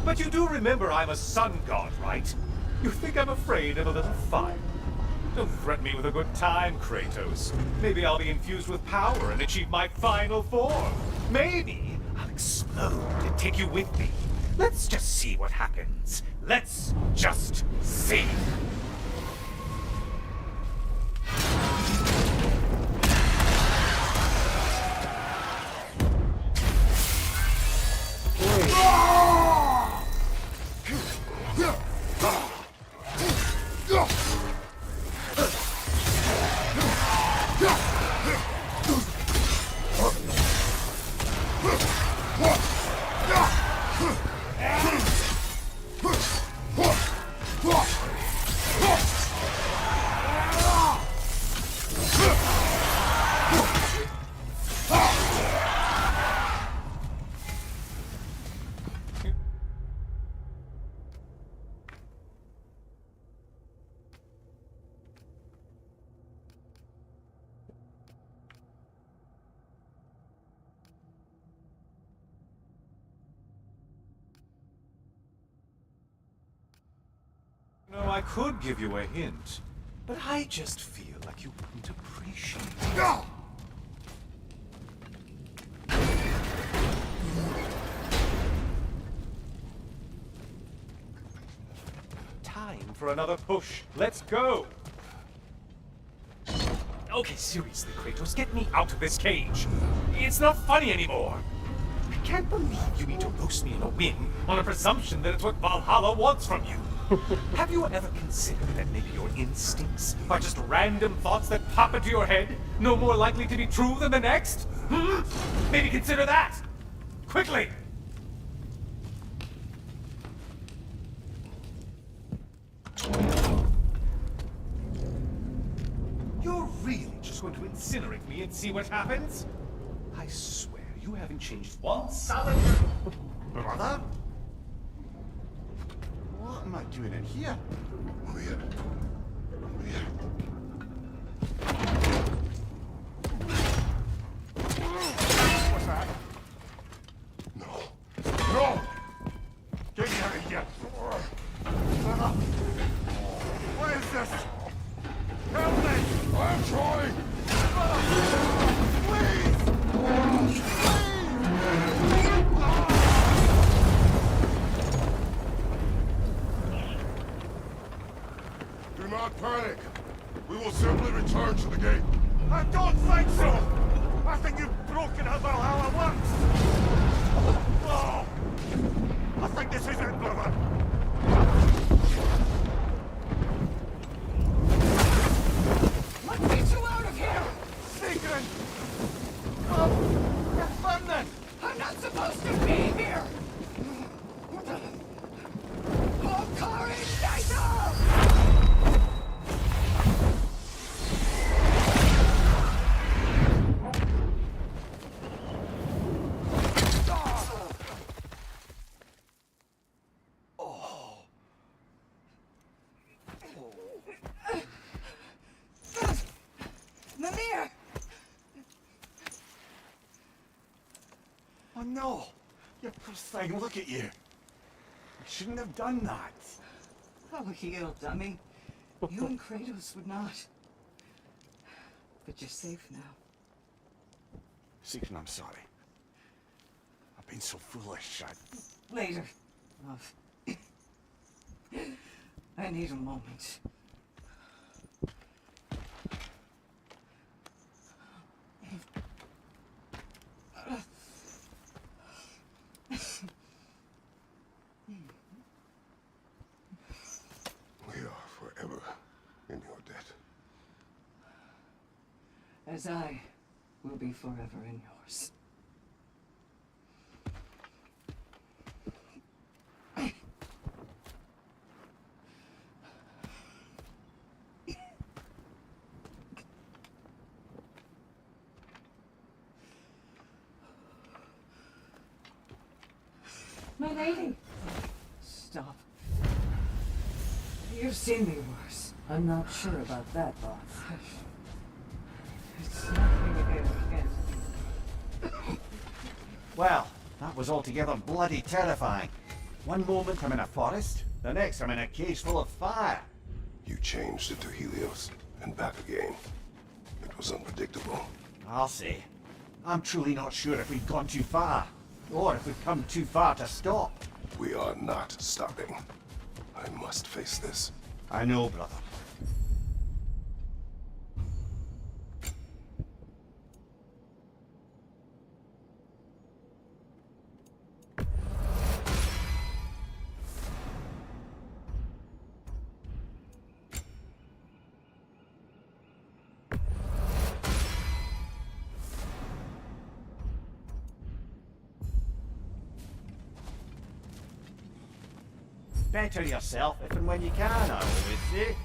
But you do remember I'm a sun god, right? You think I'm afraid of a little fire? Don't threaten me with a good time, Kratos. Maybe I'll be infused with power and achieve my final form. Maybe I'll explode and take you with me. Let's just see what happens. Let's just see. No, I could give you a hint, but I just feel like you wouldn't appreciate it. Time for another push. Let's go! Okay, seriously, Kratos, get me out of this cage. It's not funny anymore. I can't believe you mean to roast me in a win on a presumption that it's what Valhalla wants from you. Have you ever considered that maybe your instincts are just random thoughts that pop into your head, no more likely to be true than the next? Maybe consider that! Quickly! You're really just going to incinerate me and see what happens? I swear, you haven't changed one solid... Brother? What am I doing in here? Weird. What's that? No. No! Get me out of here! Brother! What is this? Help me! I'm trying! Please! Do not panic. We will simply return to the gate. I don't think so! I think you've broken how Valhalla works! Oh! I think this is it, brother! Let's get you out of here! no! You poor thing, look at you. You shouldn't have done that. Oh, heal, dummy. You and Kratos would not. But you're safe now. Seeker, I'm sorry. I've been so foolish. Later, love. I need a moment. We are forever in your debt. As I will be forever in yours. My lady. Stop. You've seen me worse. I'm not sure about that, boss. It's nothing again. Well, that was altogether bloody terrifying. One moment I'm in a forest, the next I'm in a cage full of fire. You changed into Helios and back again. It was unpredictable. I'll say. I'm truly not sure if we've gone too far, or if we've come too far to stop. We are not stopping. I must face this. I know, brother. Better yourself if and when you can, I always say.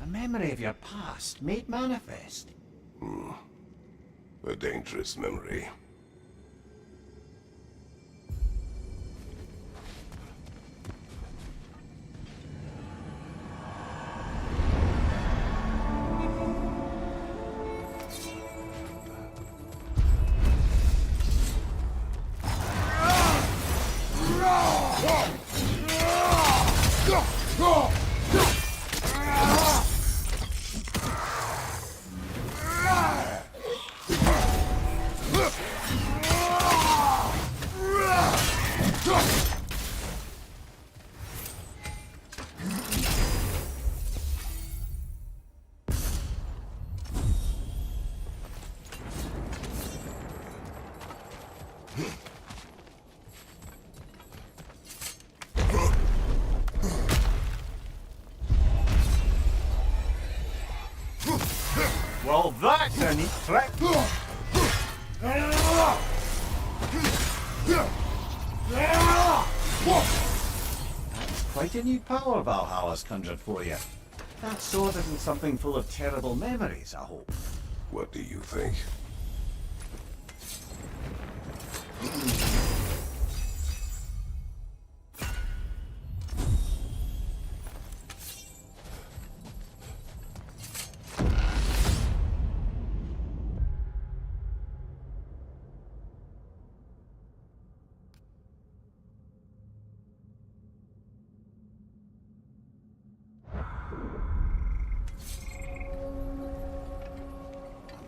A memory of your past made manifest. A dangerous memory. Well, that's a neat trick. That's quite a new power Valhalla's conjured for you. That sword isn't something full of terrible memories, I hope. What do you think?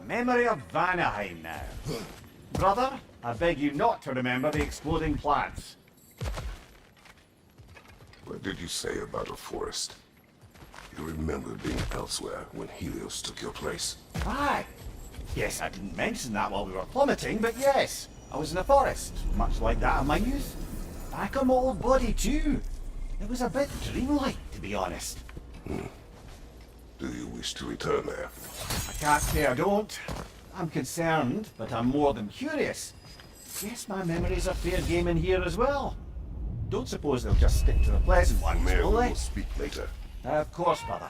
Memory of Vanaheim now. Brother, I beg you not to remember the exploding plants. What did you say about a forest? You remember being elsewhere when Helios took your place? Aye. Yes, I didn't mention that while we were plummeting, but yes, I was in a forest, much like that of my youth. Back on my old body too. It was a bit dreamlike, to be honest. Do you wish to return there? I can't say I don't. I'm concerned, but I'm more than curious. Guess my memories are fair game in here as well. Don't suppose they'll just stick to the pleasant ones, Mary will they? will speak later. Of course, brother.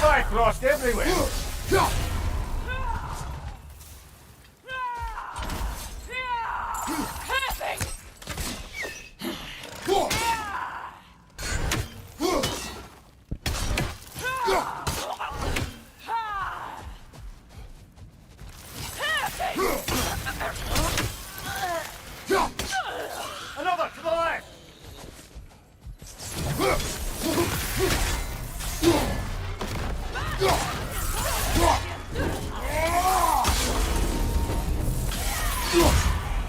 Bifrost everywhere! Another to the left!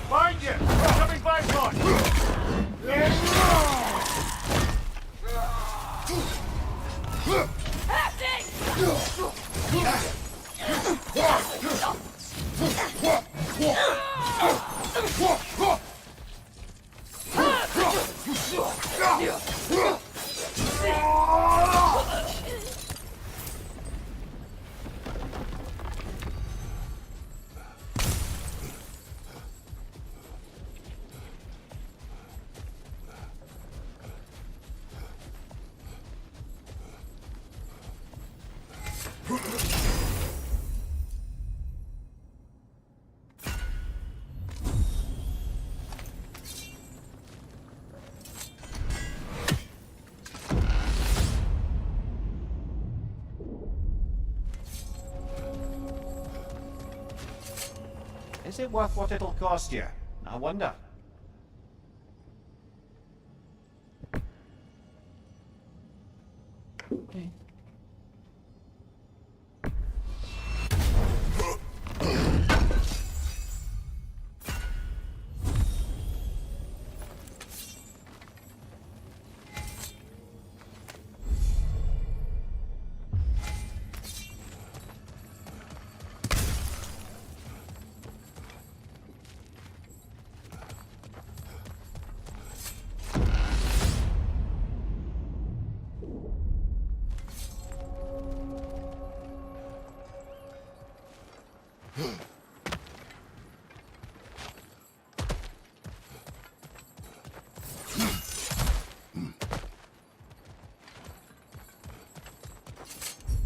Find you! Coming by front! Is it worth what it'll cost you? I wonder. Okay.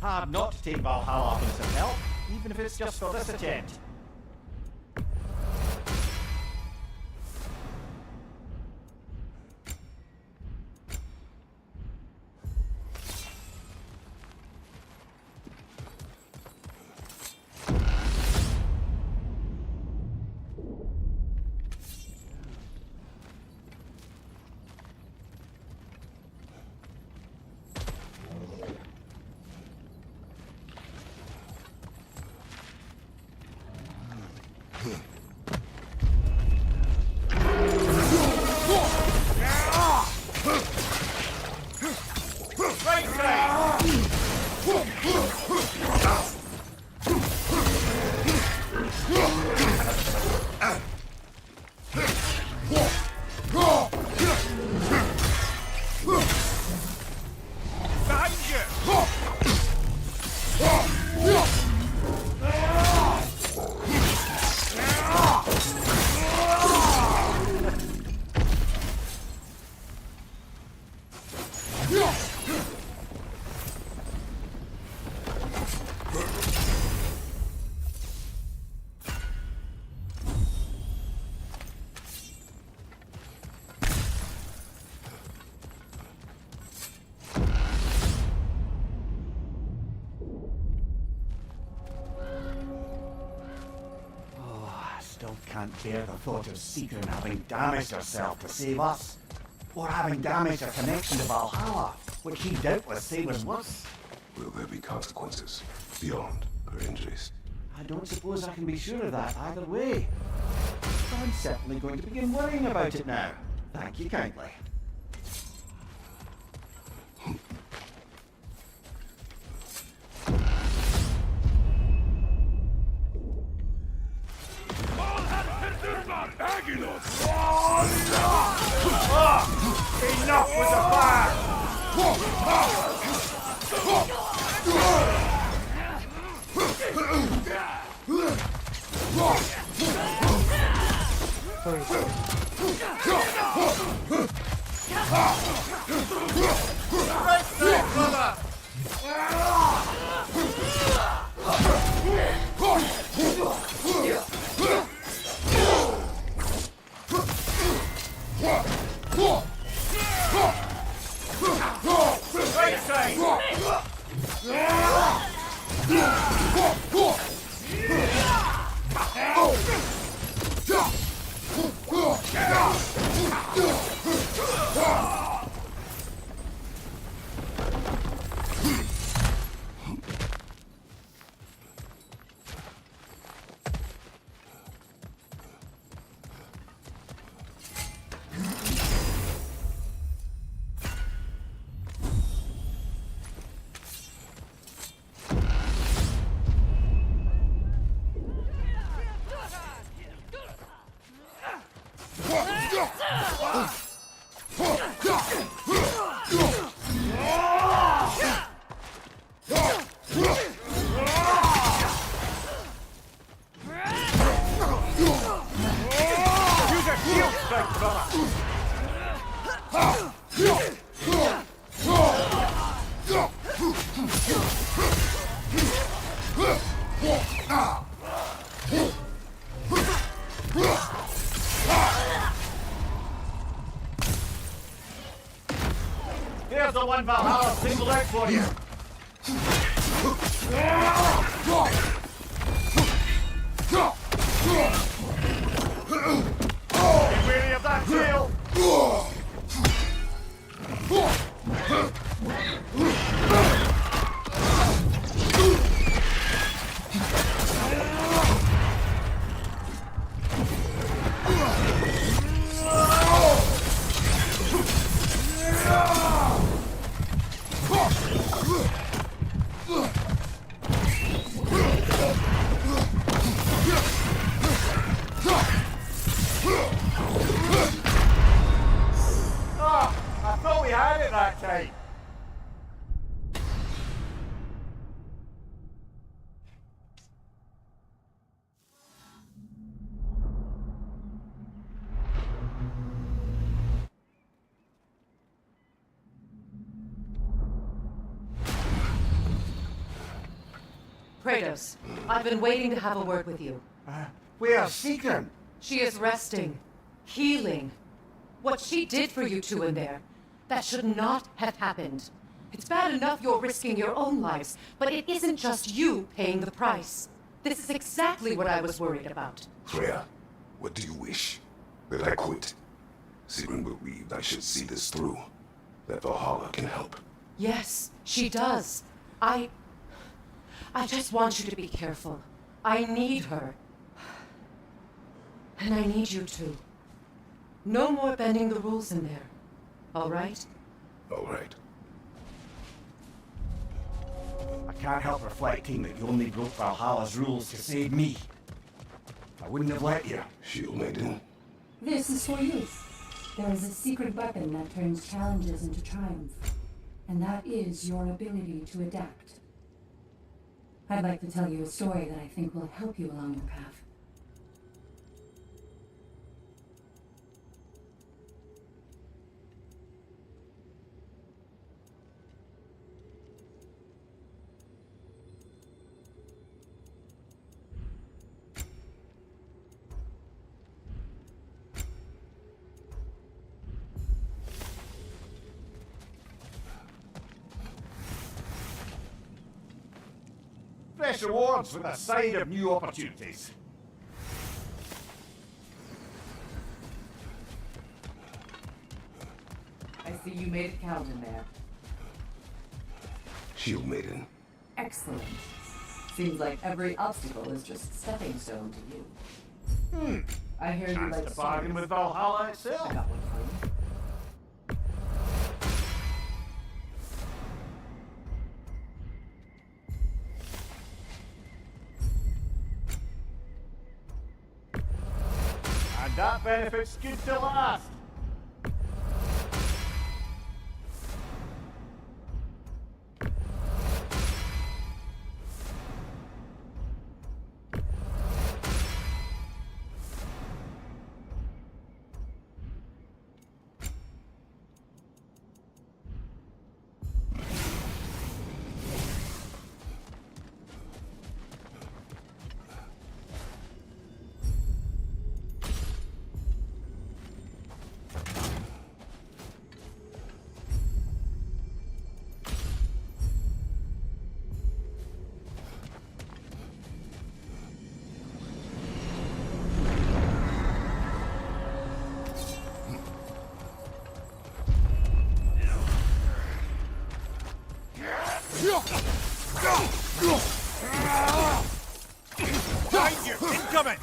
Hard not to take Valhalla up with some help, even if it's just for this attempt. Still can't bear the thought of Seeker having damaged herself to save us. Or having damaged her connection to Valhalla, which he doubtless say was worse. Will there be consequences beyond her injuries? I don't suppose I can be sure of that either way. But I'm certainly going to begin worrying about it now. Thank you kindly. Enough with the fire! Right side, brother! Right side! Here's the one Valhalla singled out for you. Get ready of that tail. I thought we had it that time. Kratos, I've been waiting to have a word with you. Where's Seeker? She is resting, healing. What she did for you two in there, that should not have happened. It's bad enough you're risking your own lives, but it isn't just you paying the price. This is exactly what I was worried about. Freya, what do you wish? That I quit? Sigrun believed I should see this through. That Valhalla can help. Yes, she does. I just want you to be careful. I need her. And I need you too. No more bending the rules in there. All right? All right. I can't help reflecting that you only broke Valhalla's rules to save me. I wouldn't have let you. Shield Maiden. This is for you. There is a secret weapon that turns challenges into triumph. And that is your ability to adapt. I'd like to tell you a story that I think will help you along your path. Fresh rewards with a side of new opportunities. I see you made it count in there. Shield Maiden. Excellent. Seems like every obstacle is just a stepping stone to you. I hear you Chance like to bargain stories. with Valhalla I itself. got one for you. And that benefit's good to last. Behind you! Incoming!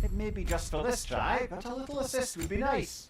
It may be just for this try, but a little assist would be nice.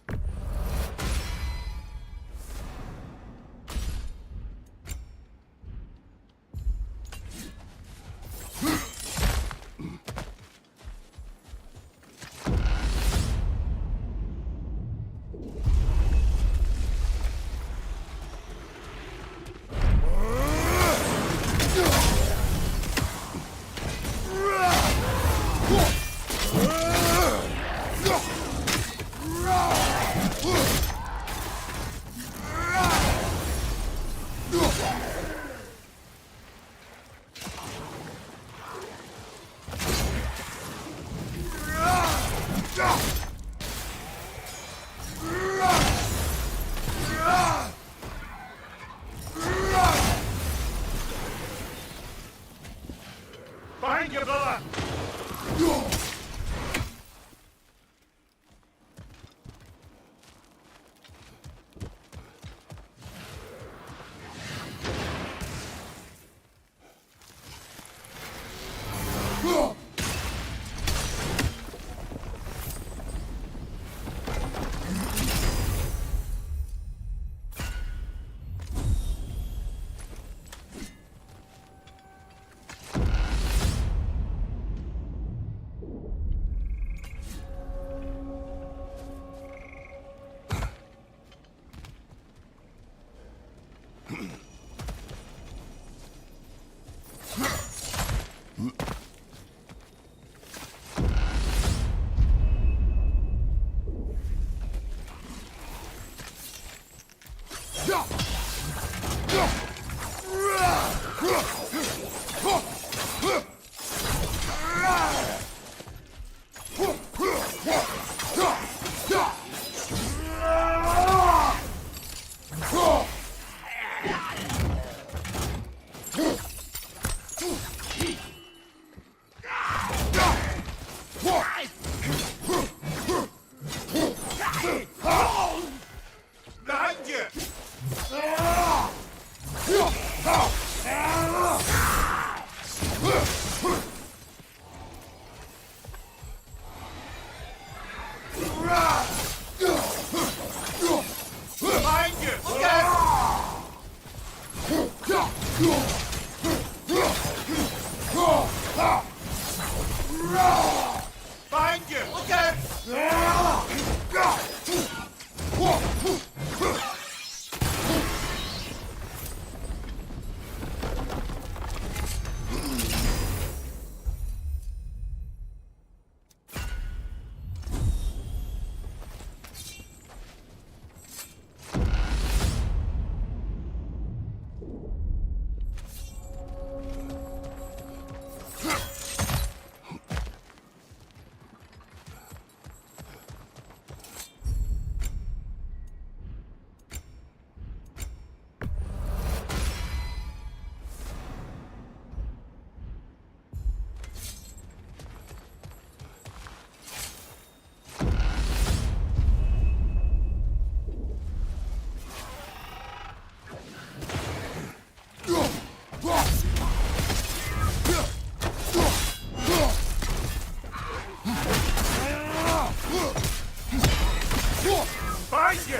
Behind you, brother! Behind you! Look out! Find you!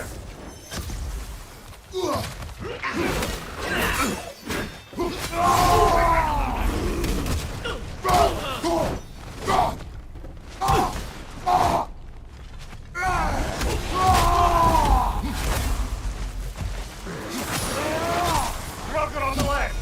Rocket on the left!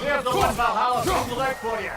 Here's the one Valhalla singled out for you.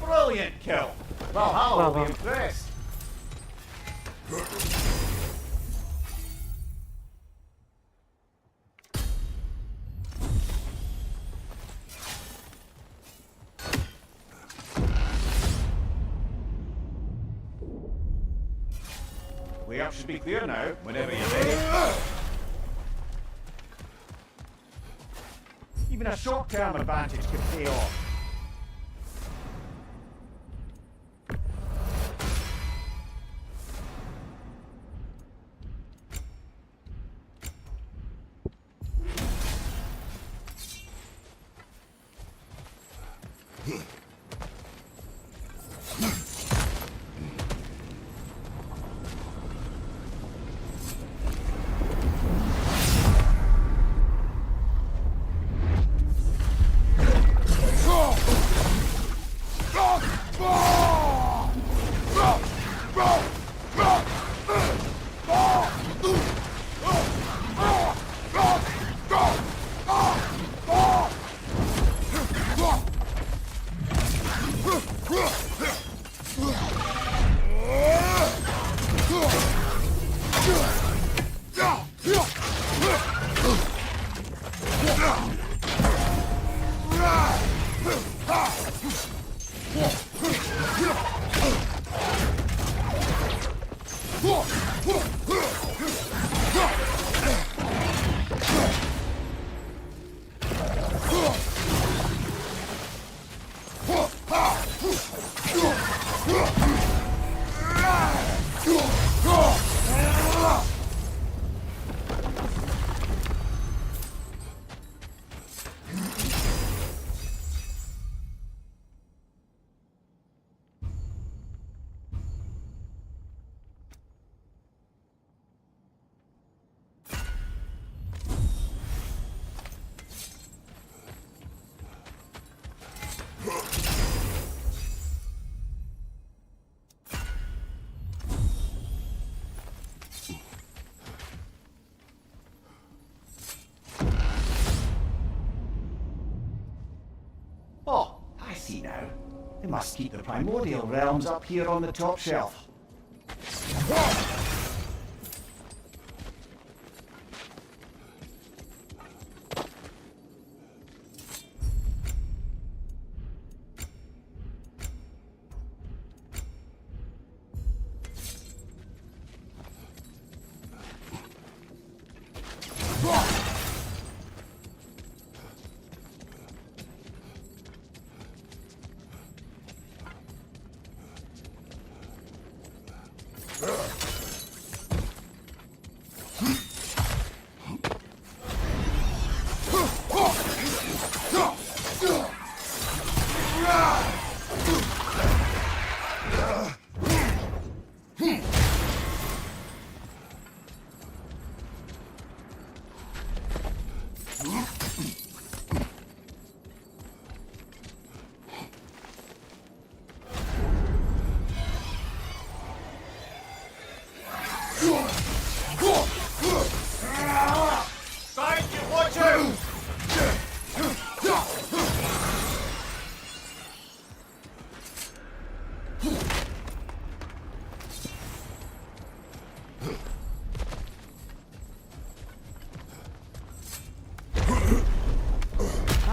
Brilliant kill. Valhalla will be impressed. Way up should be clear now, whenever you're ready. Even a short-term advantage could pay off. Oh, I see now. They must keep the primordial realms up here on the top shelf.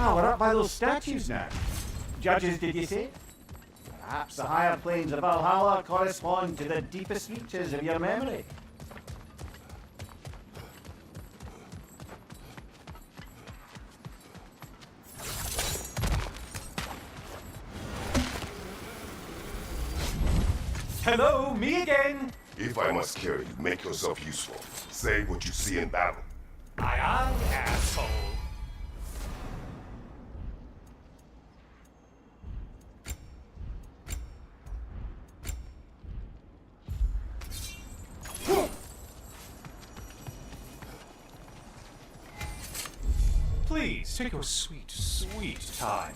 Ah, we're up by those statues now. Judges, did you say? Perhaps the higher planes of Valhalla correspond to the deepest reaches of your memory. Hello, me again! If I must carry you, make yourself useful. Say what you see in battle. Aye, aye, asshole. Please, take your sweet, sweet time.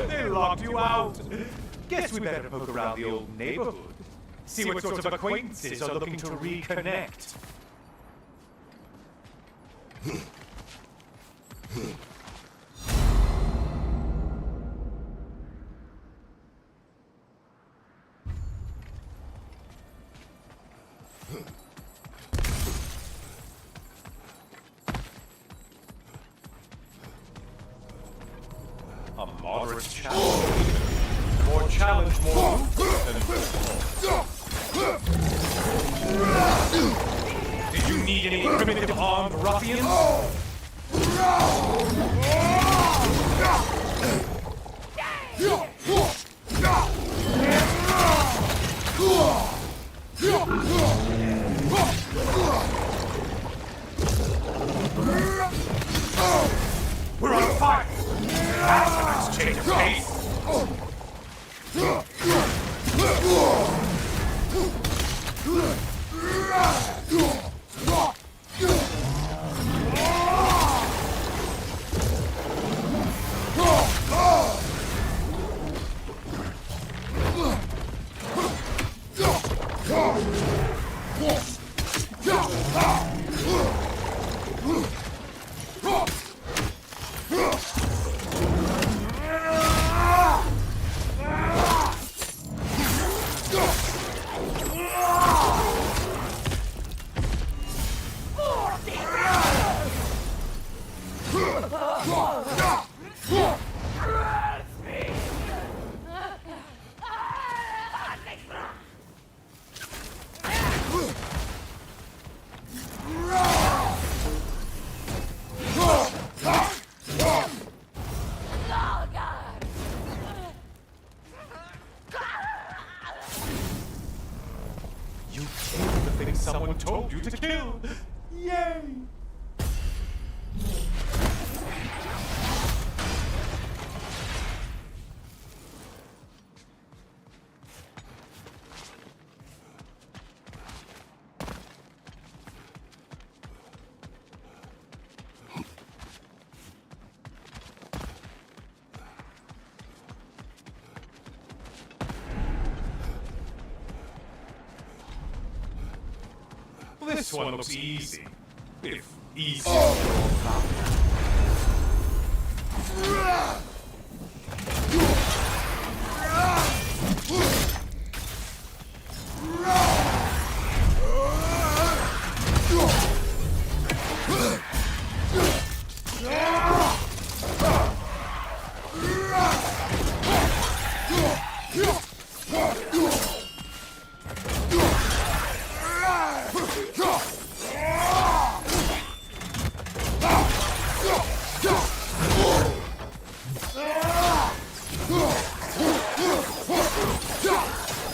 They locked you out. Guess we better poke around the old neighborhood. See what sorts of acquaintances are looking to reconnect. A moderate challenge. More challenge, more than did you need any primitive armed ruffians? We're on fire! That's a nice change of pace! You killed the thing someone told you to kill! Yay! This one looks easy. If easy.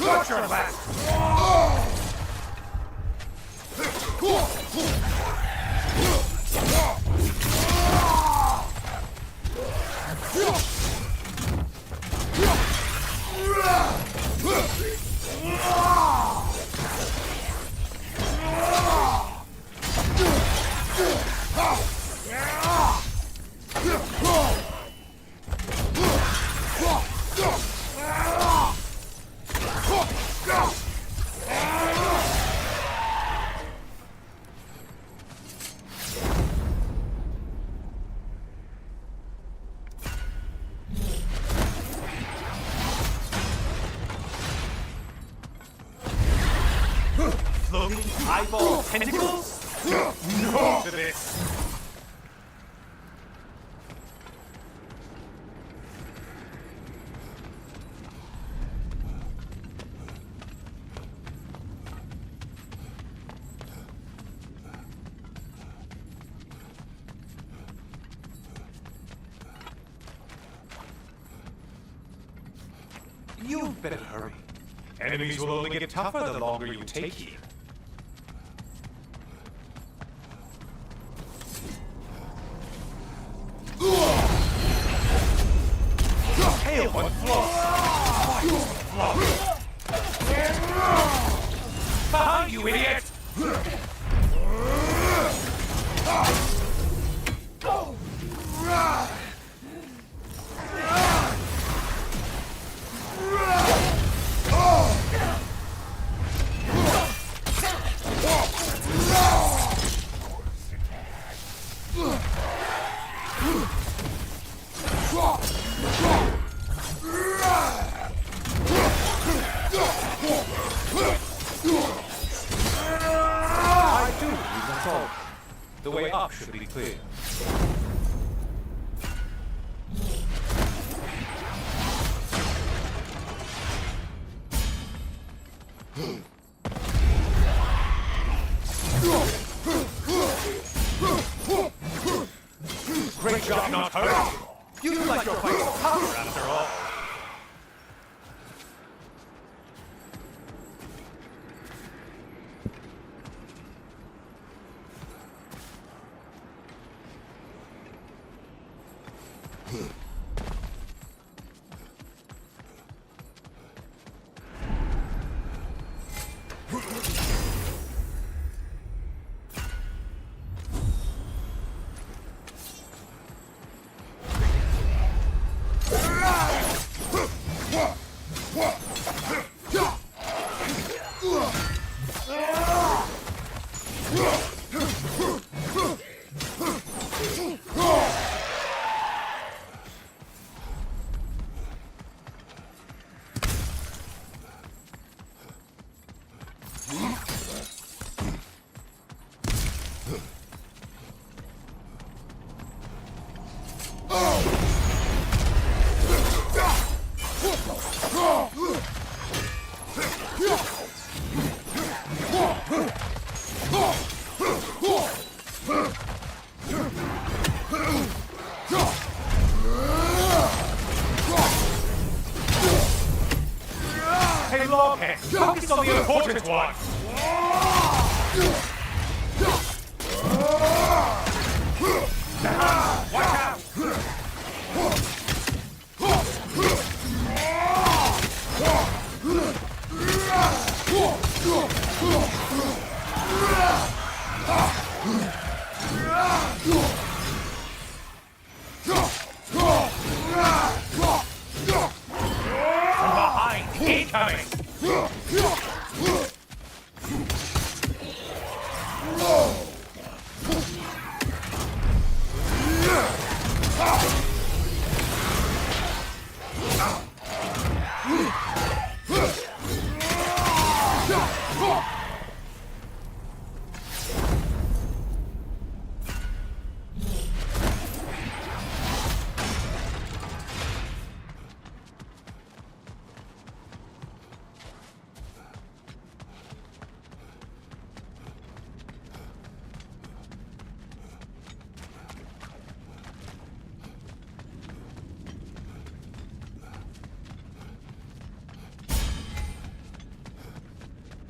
Watch your last! Floating eyeball tentacles? No to this! You better hurry. Enemies will only get tougher the longer you take here. Tail one float! Behind you, idiot! I do believe that's all. The way up should be clear. job not hurt you. You look like you're fighting power after all. Hey, Loghead, focus on the important one! Watch out! From behind, incoming!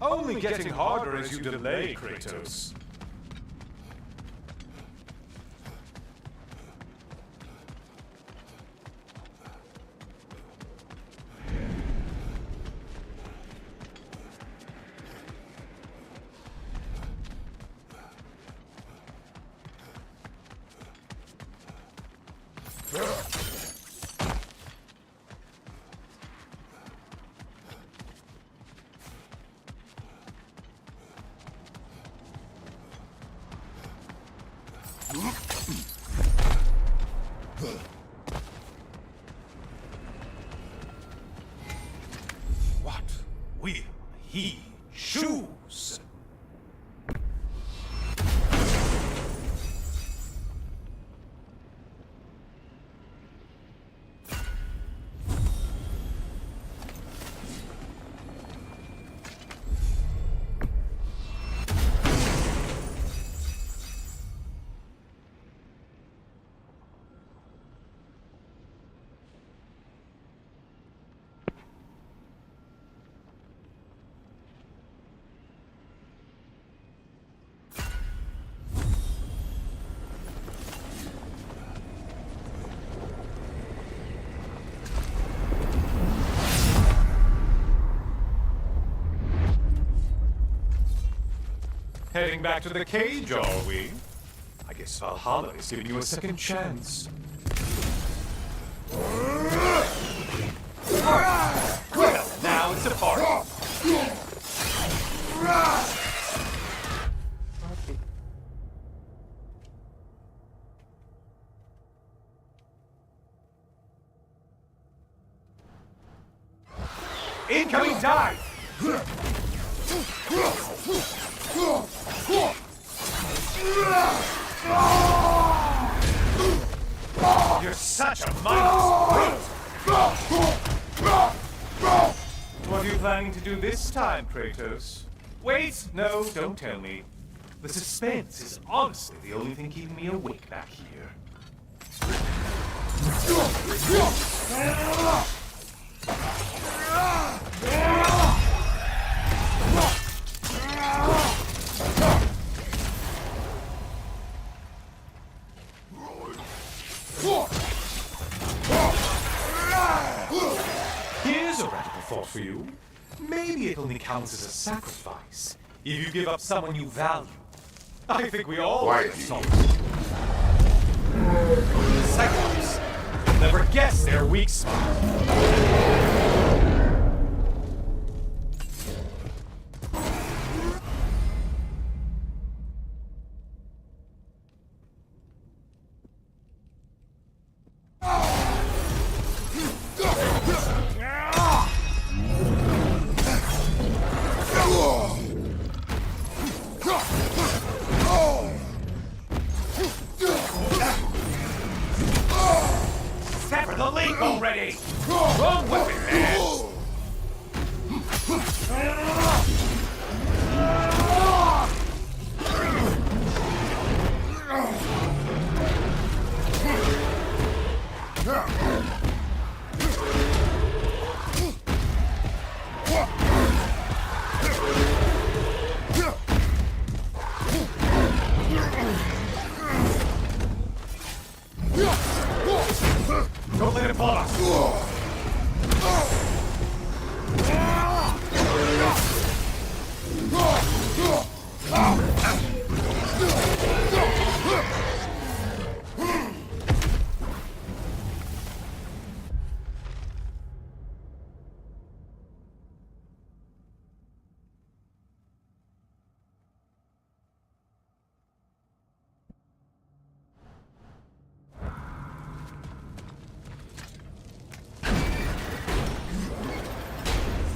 Only getting harder as you delay, Kratos. What will he choose? Heading back to the cage, are we? I guess Valhalla is giving you a second chance. Well, now it's a party. Okay. Incoming dive! You're such a mindless brute! What are you planning to do this time, Kratos? Wait, no, don't tell me. The suspense is honestly the only thing keeping me awake back here. Here's a radical thought for you. Maybe it only counts as a sacrifice if you give up someone you value. I think we all Quiet, get you. some. Cyclops. You'll never guess their weak spot. Sever the link already! Wrong weapon, man! Don't let it fall us!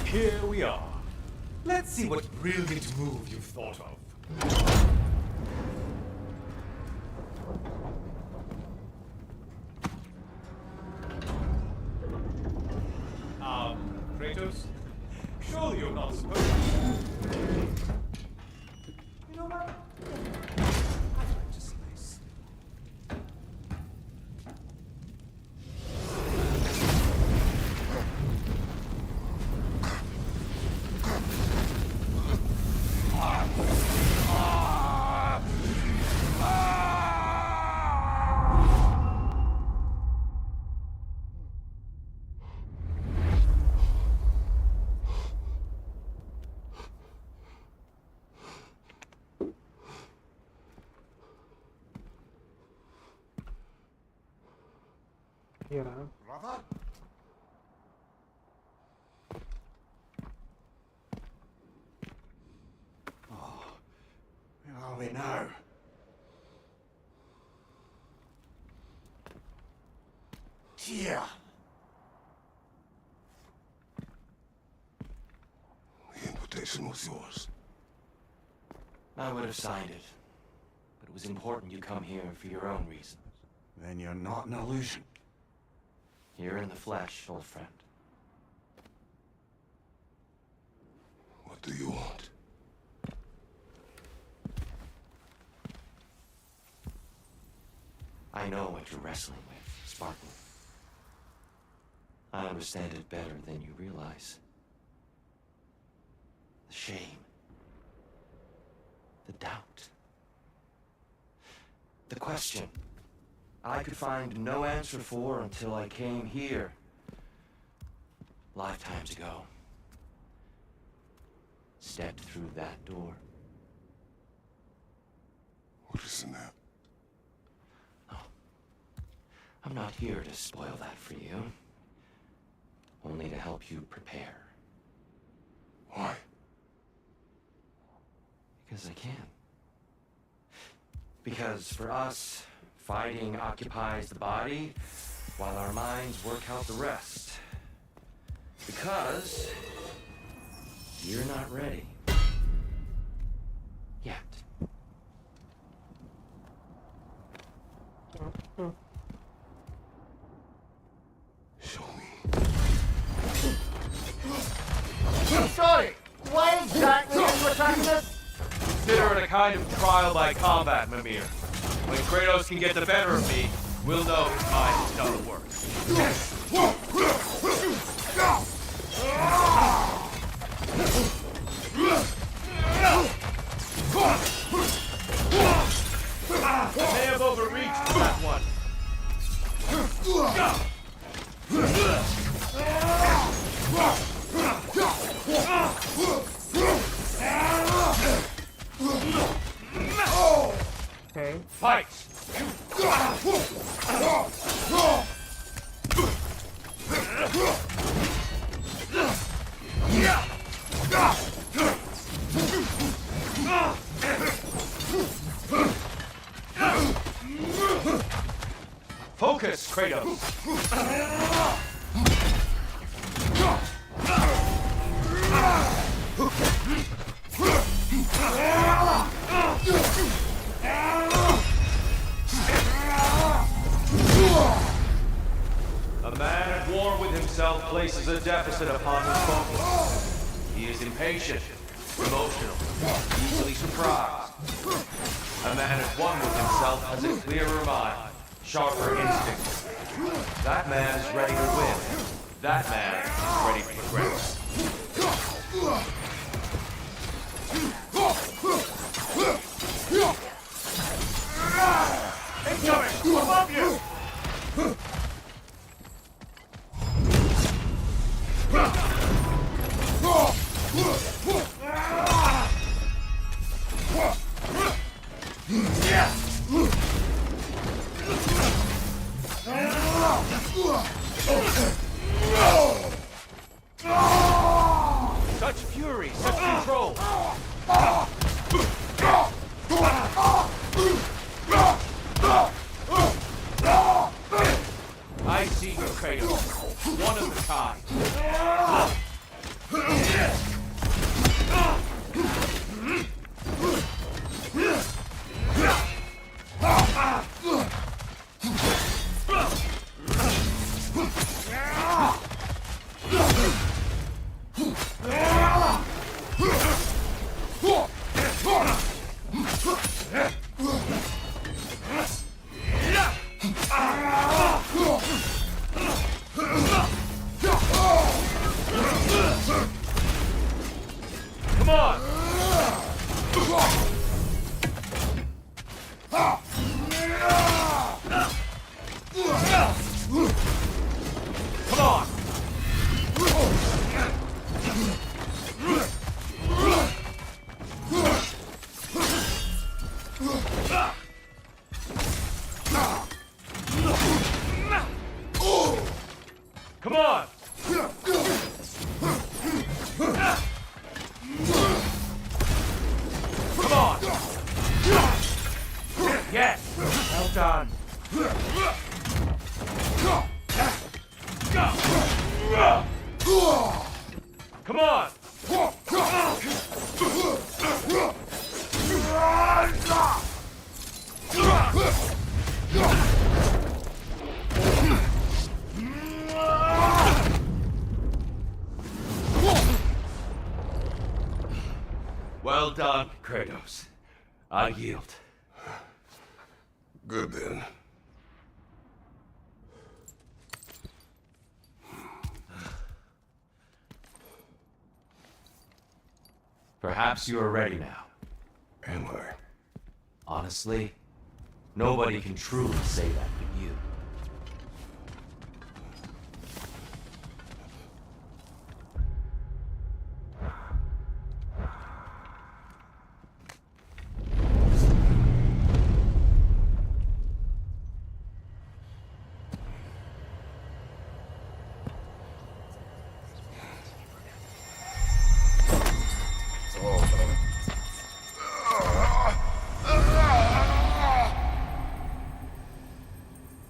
Here we are. Let's see what brilliant move you've thought of. Kratos? Surely you're not supposed to. You know what? I'd like to slice. Here, Brother? Oh, where are we now? Dear. The invitation was yours. I would have signed it, but it was important you come here for your own reasons. Then you're not an illusion. You're in the flesh, old friend. What do you want? I know what you're wrestling with, Spartan. I understand it better than you realize. The shame. The doubt. The question I could find no answer for until I came here. Lifetimes ago. Stepped through that door. What is in that? I'm not here to spoil that for you. Only to help you prepare. Why? Because I can. Because for us, fighting occupies the body, while our minds work out the rest. Because you're not ready. Yet. Show me. Sorry, why exactly are you attacking us? Consider it a kind of trial by combat, Mimir. When Kratos can get the better of me, We'll know his mind has done the work. I may have overreached for that one. Okay. Fight! Focus, Kratos! A man at war with himself places a deficit upon his focus. He is impatient, emotional, easily surprised. A man at one with himself has a clearer mind, sharper instincts. That man is ready to win. That man is ready to progress. Incoming! Above you! Such fury, such control! I see you, Kratos. One of a kind. Come on! Come on! Come on! Come on! Yes! Well done! Come on! Well done, Kratos. I yield. Good then. Perhaps you are ready now. Am I? Honestly, nobody can truly say that but you.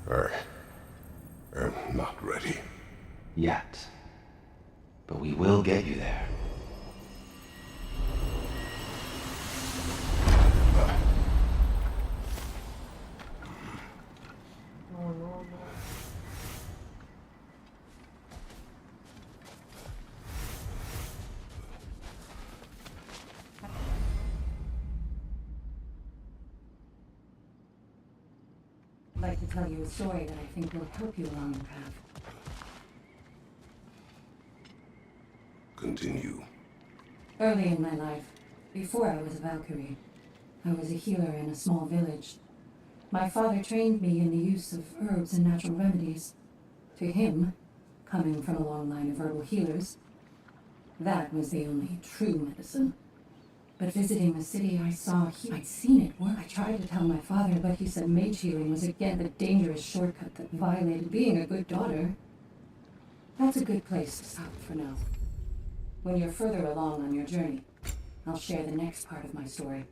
I am not ready. Yet. But we will get you there. No, no, no. like to tell you a story that I think will help you along your path. Continue. Early in my life, before I was a Valkyrie, I was a healer in a small village. My father trained me in the use of herbs and natural remedies. To him, coming from a long line of herbal healers, that was the only true medicine. But visiting the city, I saw I'd seen it work. I tried to tell my father, but he said mage healing was again the dangerous shortcut that violated being a good daughter. That's a good place to stop for now. When you're further along on your journey, I'll share the next part of my story.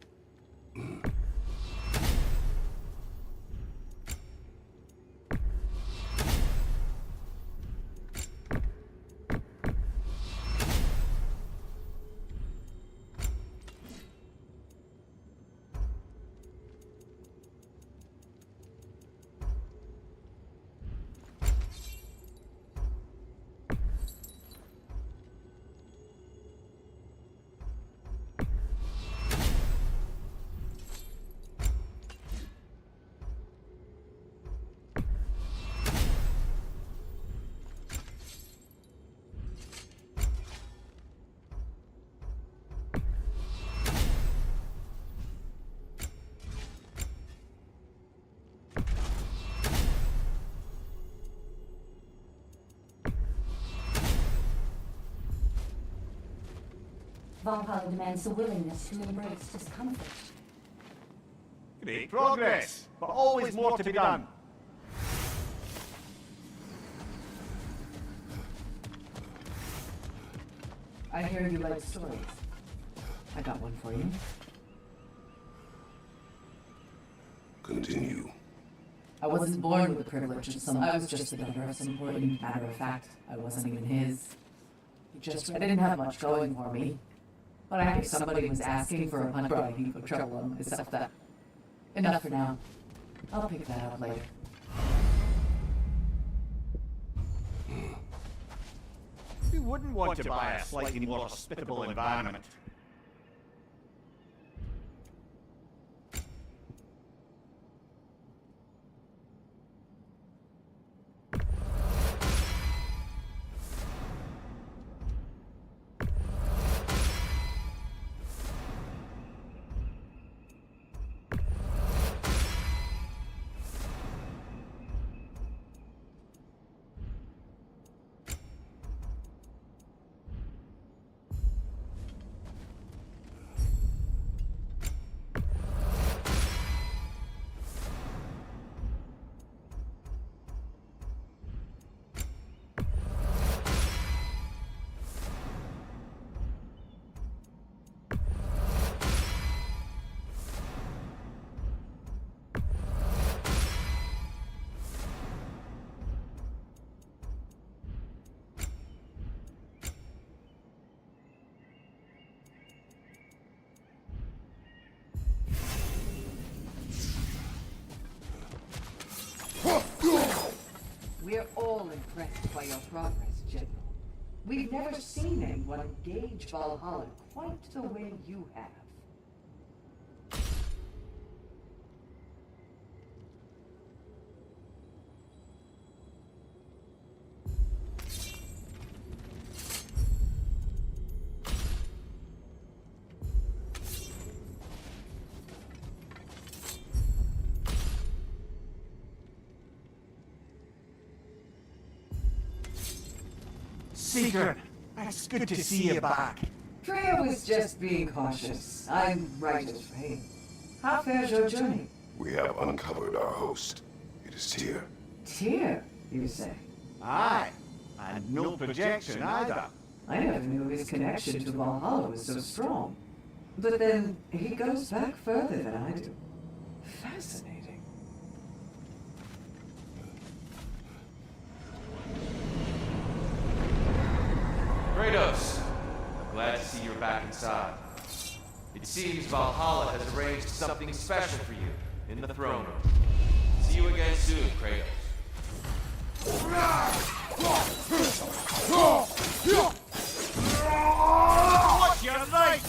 Valhalla demands the willingness to embrace discomfort. Great progress, but always more to be done. I hear you like stories. I got one for you. Continue. I wasn't born with the privilege of some. I was just the daughter of some important matter of fact. I wasn't even his. I didn't have much going for me. But if somebody was asking for a punch, I didn't put trouble on myself. That enough for now. I'll pick that up later. Who wouldn't want to buy a slightly more hospitable environment? We're all impressed by your progress, General. We've never seen anyone engage Valhalla quite the way you have. Seeker, it's good to see you back. Freya was just being cautious. I'm right as rain. How fares your journey? We have uncovered our host. It is Tyr. Tyr, you say? Aye, and no projection either. I never knew his connection to Valhalla was so strong. But then, he goes back further than I do. Fascinating. Kratos, I'm glad to see you're back inside. It seems Valhalla has arranged something special for you in the throne room. See you again soon, Kratos. What's your name?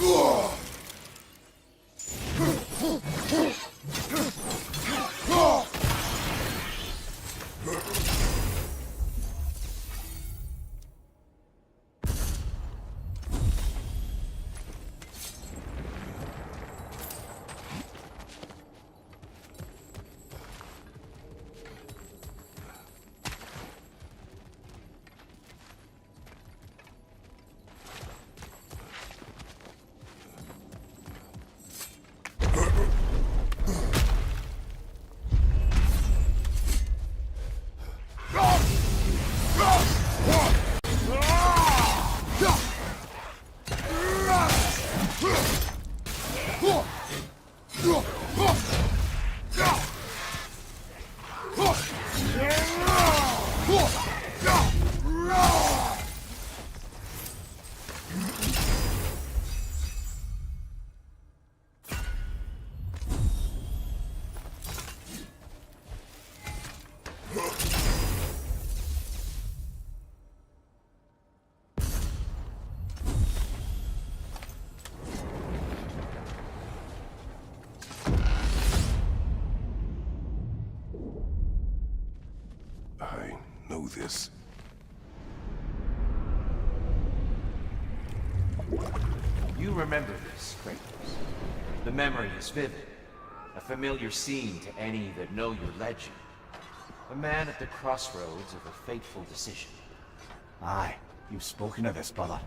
know this. You remember this, Kratos. The memory is vivid. A familiar scene to any that know your legend. A man at the crossroads of a fateful decision. Aye, you've spoken of this, brother.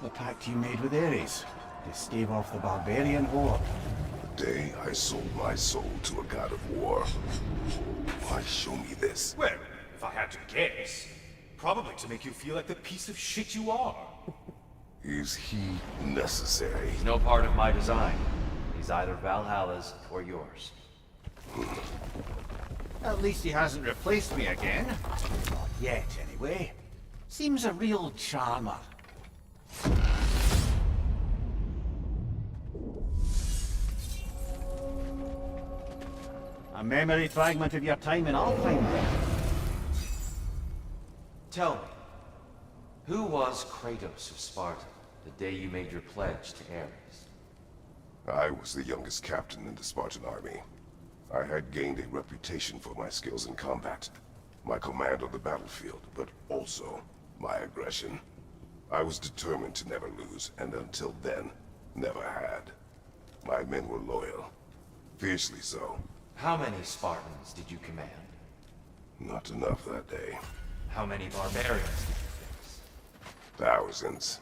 The pact you made with Ares to stave off the barbarian horde. The day I sold my soul to a god of war. Why show me this? Well, if I had to guess, probably to make you feel like the piece of shit you are. Is he necessary? He's no part of my design. He's either Valhalla's or yours. At least he hasn't replaced me again. Not yet, anyway. Seems a real charmer. A memory fragment of your time in Alpine. Tell me, who was Kratos of Sparta the day you made your pledge to Ares? I was the youngest captain in the Spartan army. I had gained a reputation for my skills in combat, my command on the battlefield, but also my aggression. I was determined to never lose, and until then, never had. My men were loyal, fiercely so. How many Spartans did you command? Not enough that day. How many barbarians did you face? Thousands.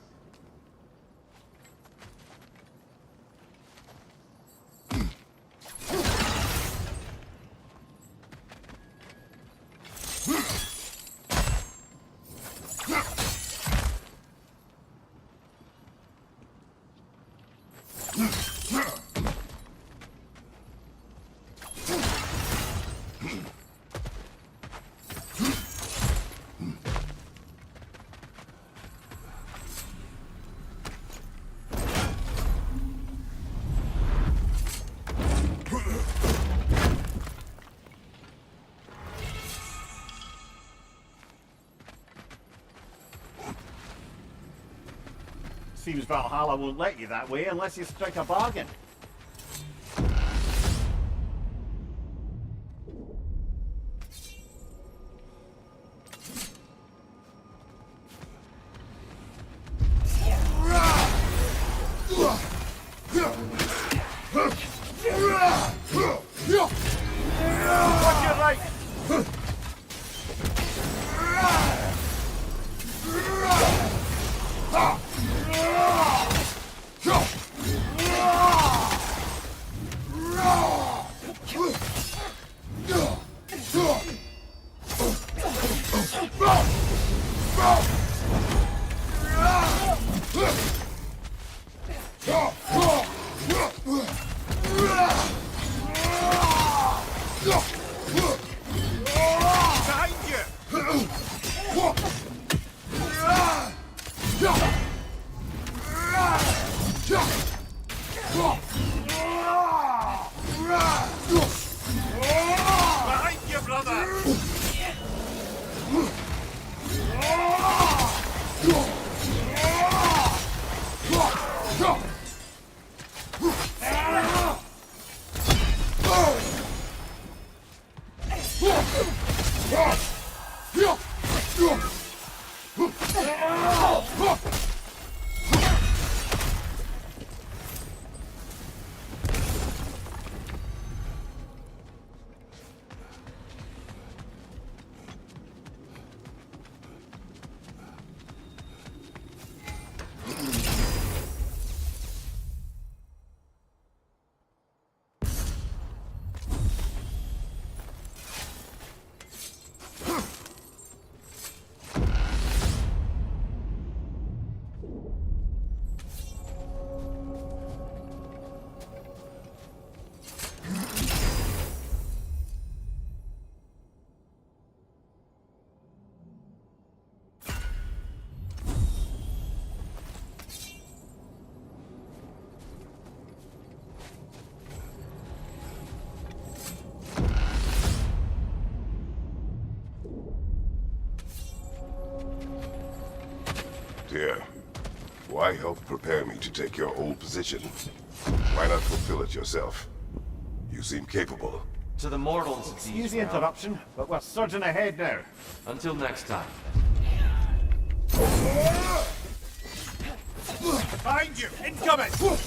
Seems Valhalla won't let you that way unless you strike a bargain. Watch your right! Dear, why help prepare me to take your old position? Why not fulfill it yourself? You seem capable, To the mortals of Excuse these the realms. interruption, but we're surging ahead now. Until next time. Behind you! Incoming! Behind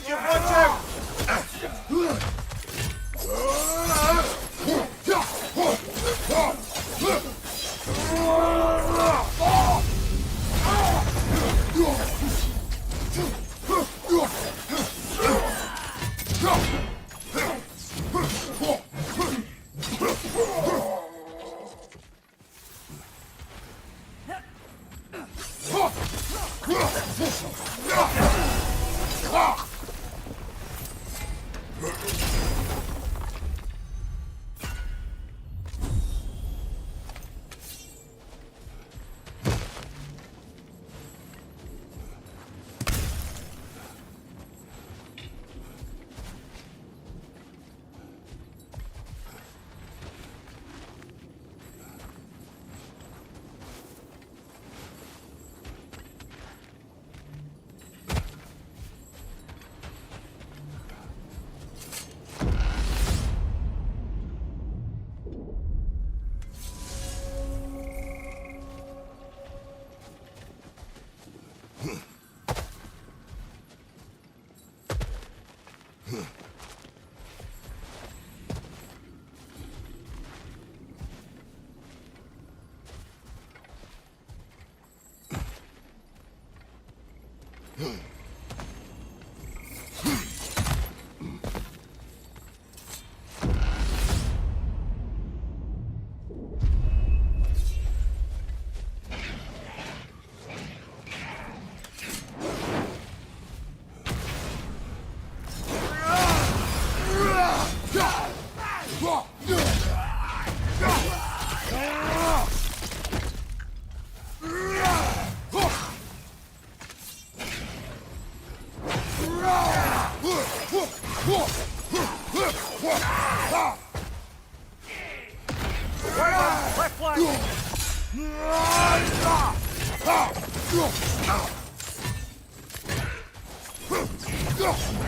you! Watch out!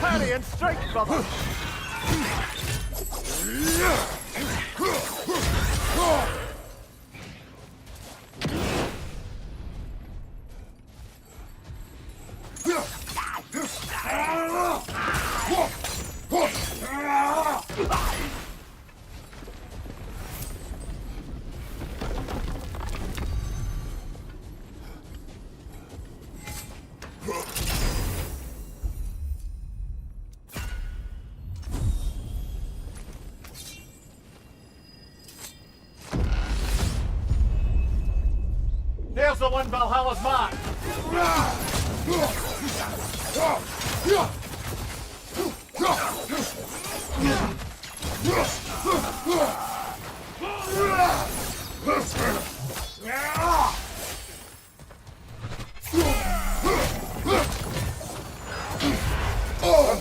Parry and strike, brother! There's the one Valhalla's mark!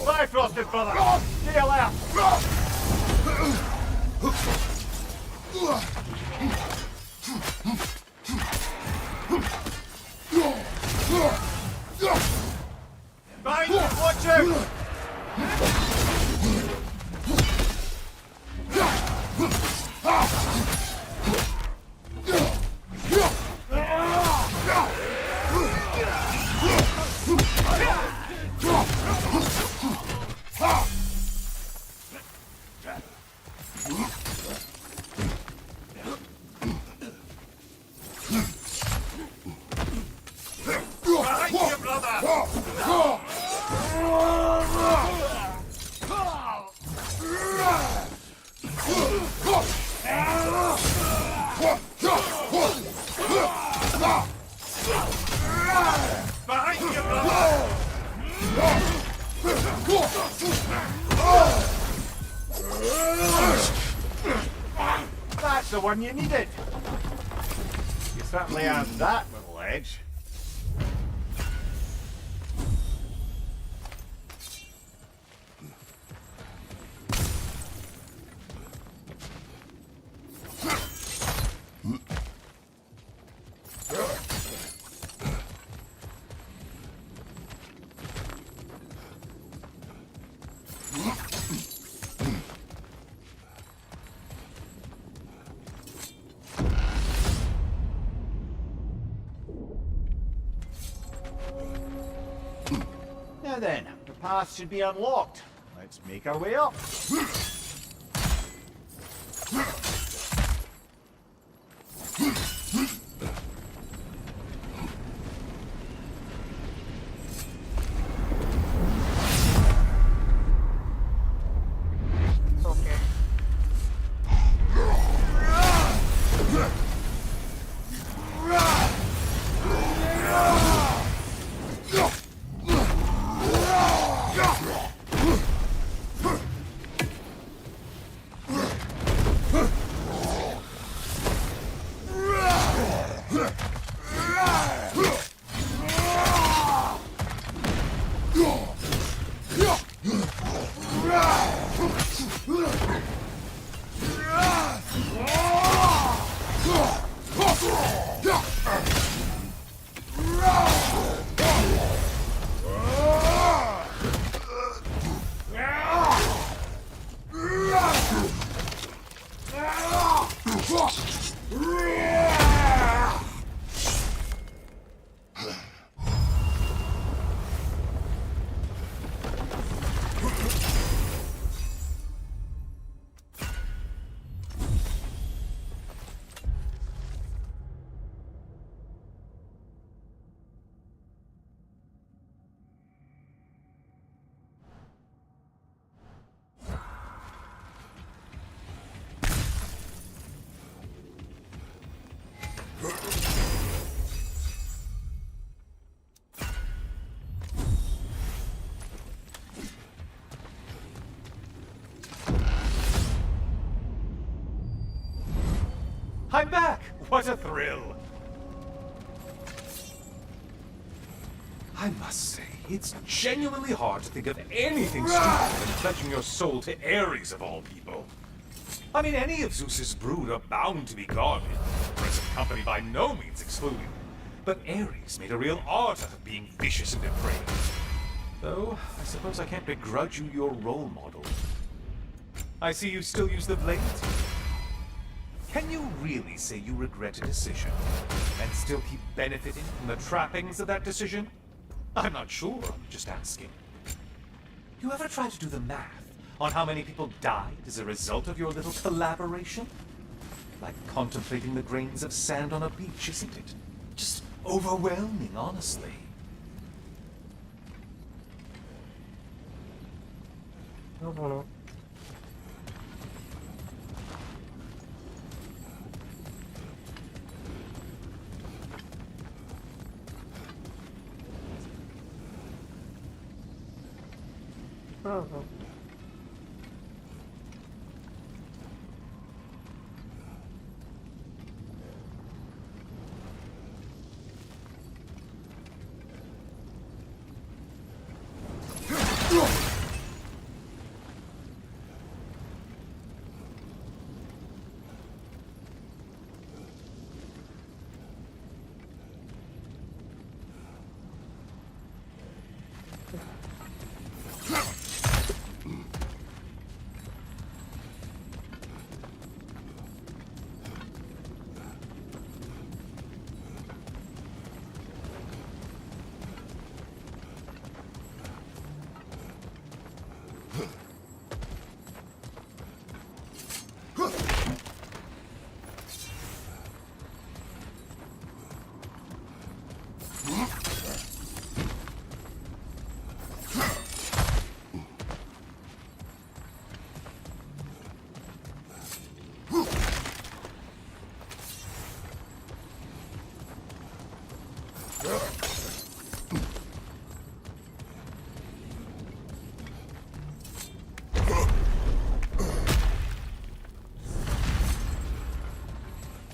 Bifrosted, brother! Stay alert! Behind you, watch out! That's the one you needed. You certainly have that little edge. Now then, the path should be unlocked. Let's make our way up. Okay. I'm back! What a thrill! I must say, it's genuinely hard to think of anything stupider than pledging your soul to Ares of all people. I mean, any of Zeus's brood are bound to be guarded, present company by no means excluded. But Ares made a real art out of being vicious and depraved. Though, I suppose I can't begrudge you your role model. I see you still use the blades. Can you really say you regret a decision, and still keep benefiting from the trappings of that decision? I'm not sure, I'm just asking. You ever try to do the math on how many people died as a result of your little collaboration? Like contemplating the grains of sand on a beach, isn't it? Just overwhelming, honestly. No, no, no. Oh, oh.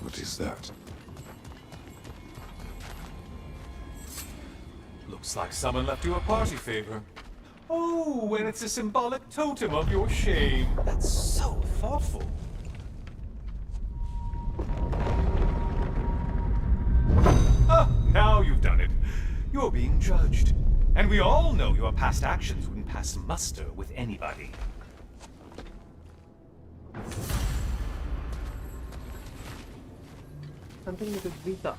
What is that? Looks like someone left you a party favor. Oh, and it's a symbolic totem of your shame. That's so thoughtful. Ah, now you've done it. You're being judged. And we all know your past actions wouldn't pass muster with anybody. Something with a Vita.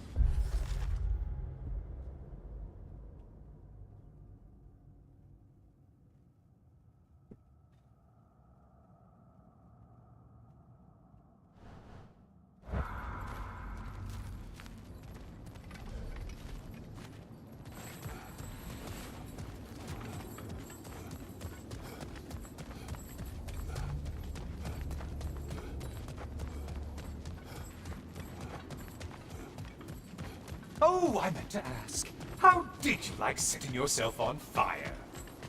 Oh, I meant to ask. How did you like setting yourself on fire?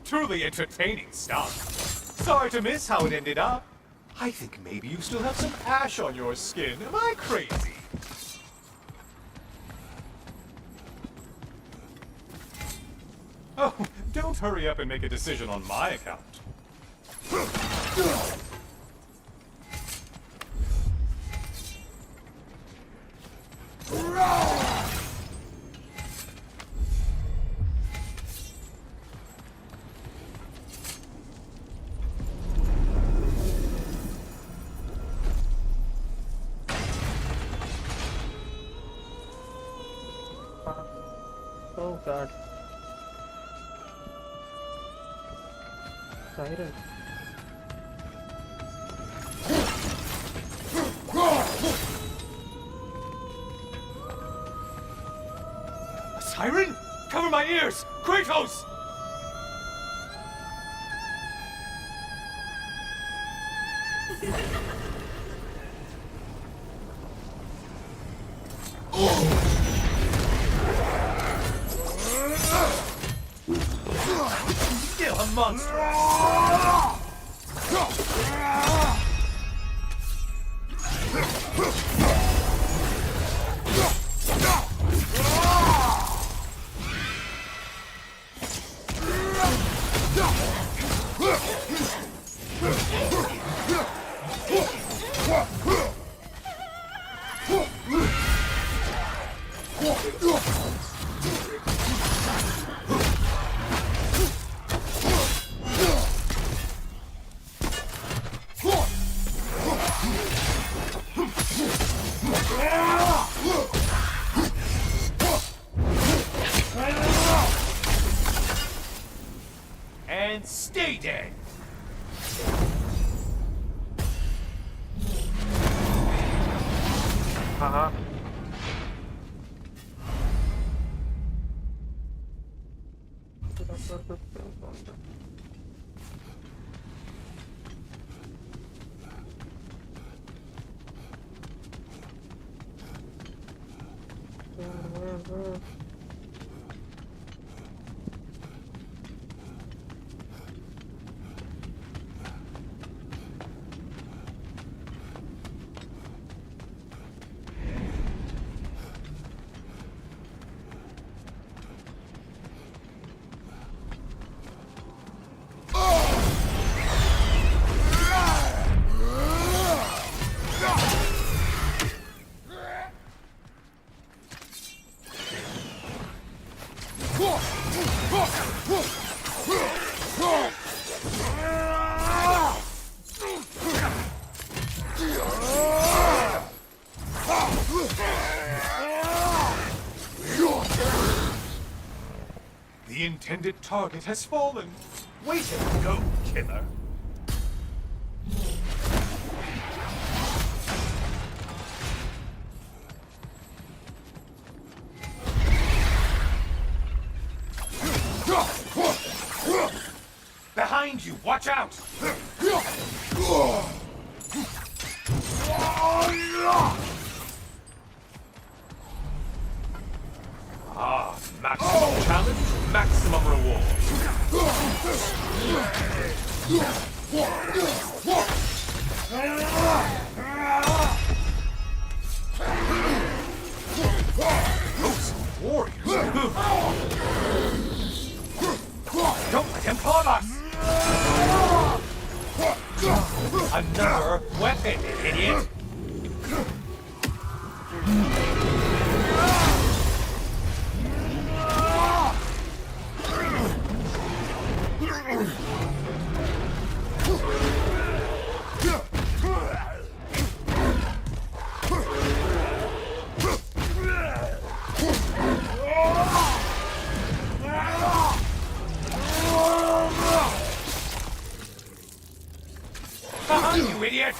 Truly entertaining stuff. Sorry to miss how it ended up. I think maybe you still have some ash on your skin. Am I crazy? Oh, don't hurry up and make a decision on my account. Oh god. Siren. A siren? Cover my ears! Kratos! Still a monster! And stay dead! Haha. The intended target has fallen. Way to go, killer. Behind you, watch out! Ah, maximum challenge, maximum reward. Those warriors. Don't let him harm us! Another weapon, idiot! You idiot!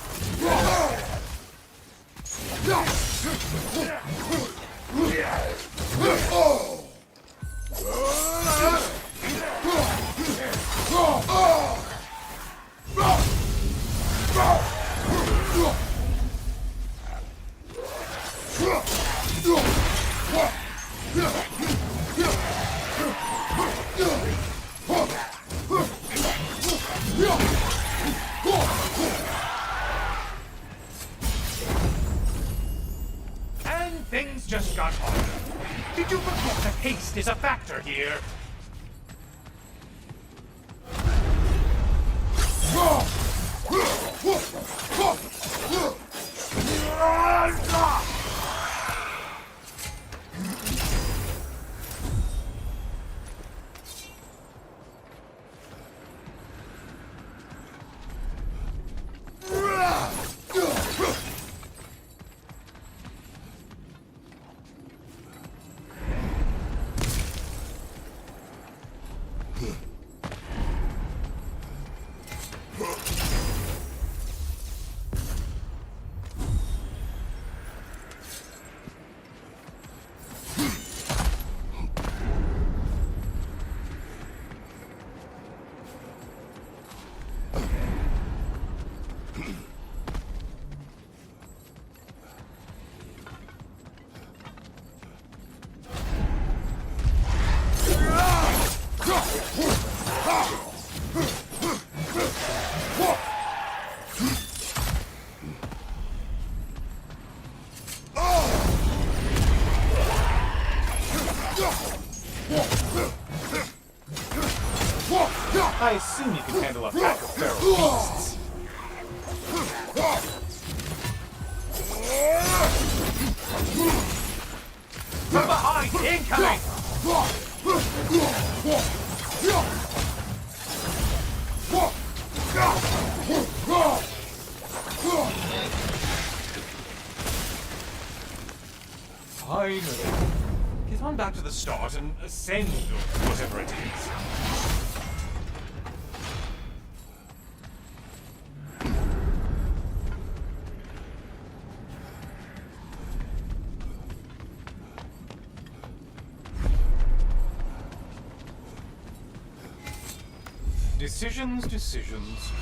things just got harder. Did you forget that haste is a factor here? I assume you can handle a pack of feral beasts. From behind, incoming! Finally. Get on back to the start and ascend, or whatever it is. Decisions.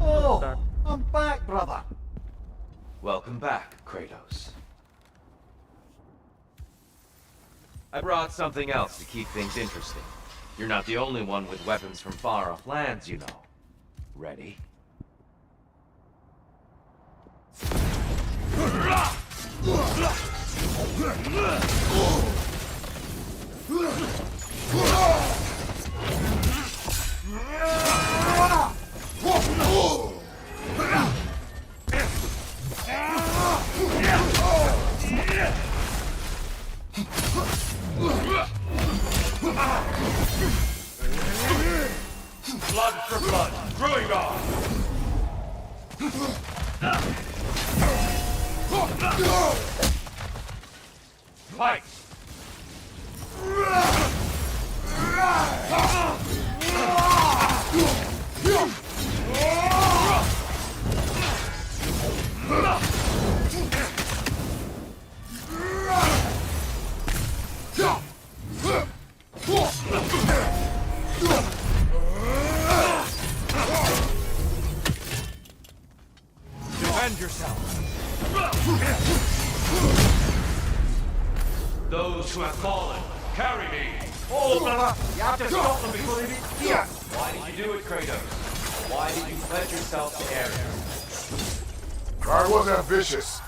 Oh, I'm back, brother. Welcome back, Kratos. I brought something else to keep things interesting. You're not the only one with weapons from far-off lands, you know. Ready? Blood for blood, Druidar! Fight! Defend yourself! Those who have fallen, carry me! Oh, brother, you have to stop them before they reach here. Why did you do it, Kratos? Why did you pledge yourself to Ares? I was ambitious.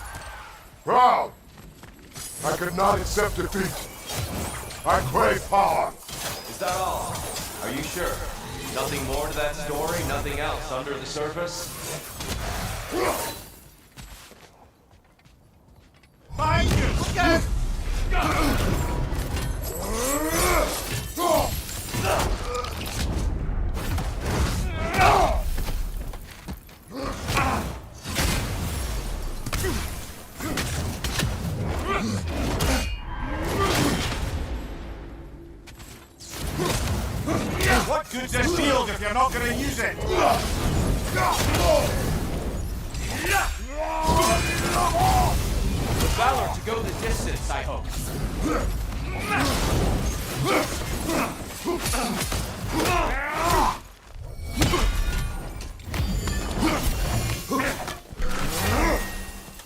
Proud. I could not accept defeat. I crave power. Is that all? Are you sure? Nothing more to that story? Nothing else under the surface? Behind you! Look out! What good's a shield if you're not gonna use it? I hope.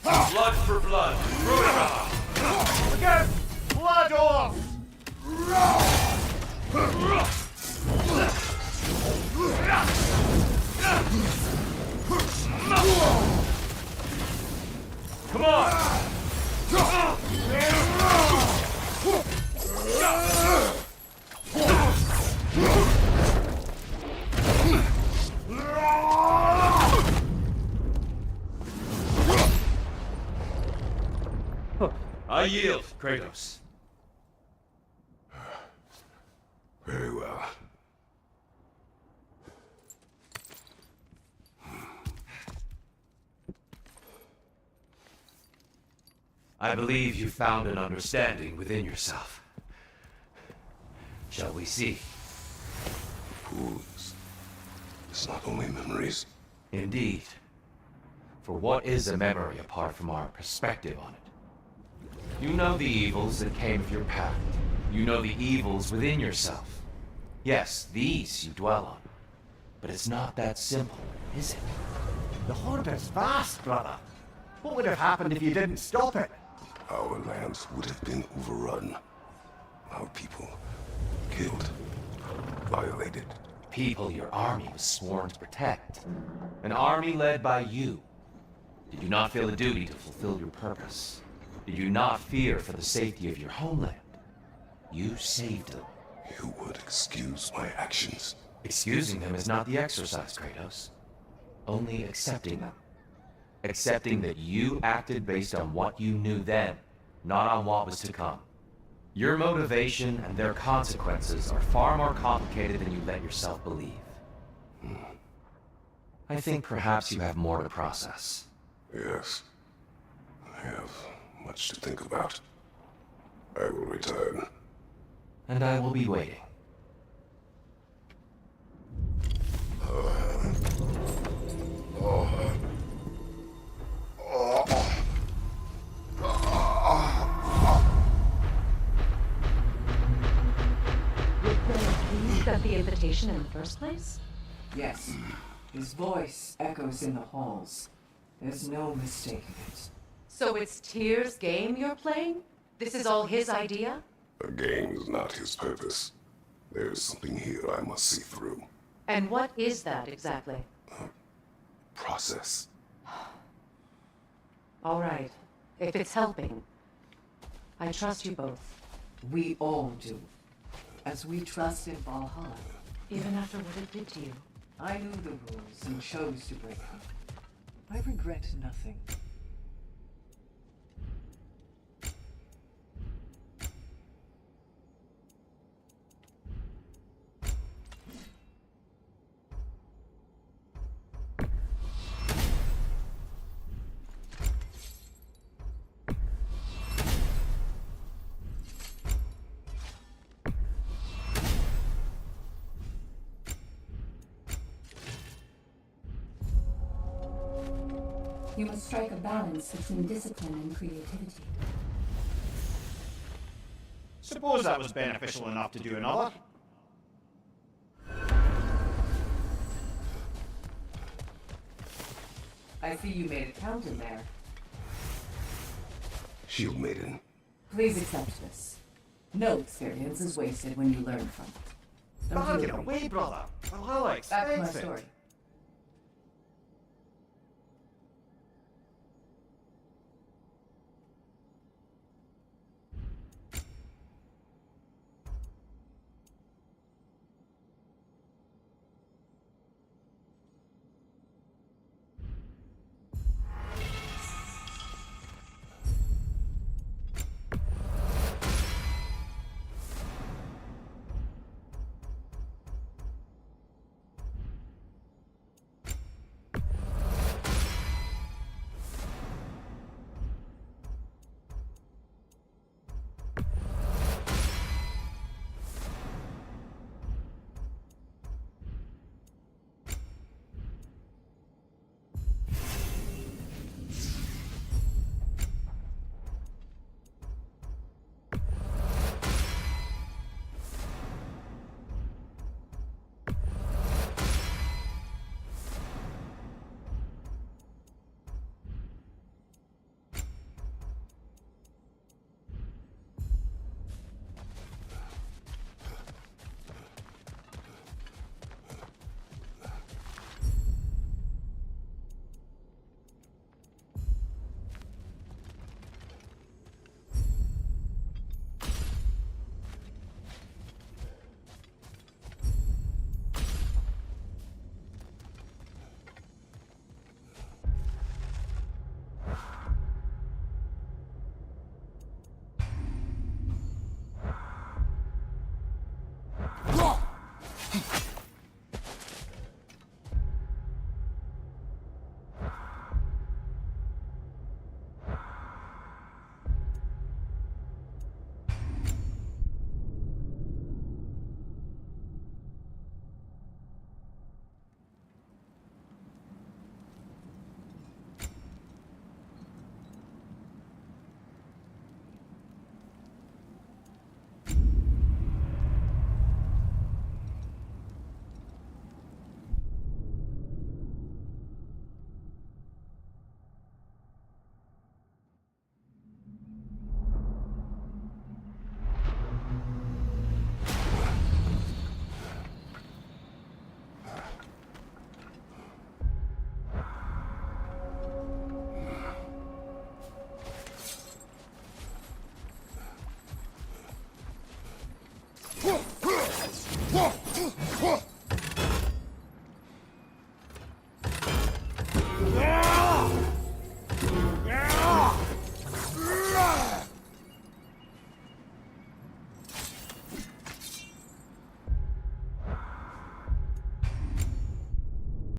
Blood for blood. Again! Blood off! Come on! I yield, Kratos. Very well. I believe you found an understanding within yourself. Shall we see? Fools. It's not only memories. Indeed. For what is a memory apart from our perspective on it? You know the evils that came of your path. You know the evils within yourself. Yes, these you dwell on. But it's not that simple, is it? The horde is vast, brother. What would have happened if you didn't stop it? Our lands would have been overrun. Our people killed, violated. People your army was sworn to protect. An army led by you. Did you not feel a duty to fulfill your purpose? Did you not fear for the safety of your homeland? You saved them. You would excuse my actions. Excusing them is not the exercise, Kratos. Only accepting them. Accepting that you acted based on what you knew then, not on what was to come. Your motivation and their consequences are far more complicated than you let yourself believe. I think perhaps you have more to process. Yes. I have much to think about. I will return. And I will be waiting. You got the invitation in the first place? Yes. His voice echoes in the halls. There's no mistaking it. So it's Tyr's game you're playing? This is all his idea? A game is not his purpose. There is something here I must see through. And what is that exactly? Process. All right. If it's helping, I trust you both. We all do. As we trust in Valhalla. Even after what it did to you. I knew the rules and chose to break them. I regret nothing. You must strike a balance between discipline and creativity. Suppose that was beneficial enough to do another. I see you made a count in there. Shield Maiden. Please accept this. No experience is wasted when you learn from it. Don't Bargain you agree? away, brother. Valhalla Back to my expects it. story.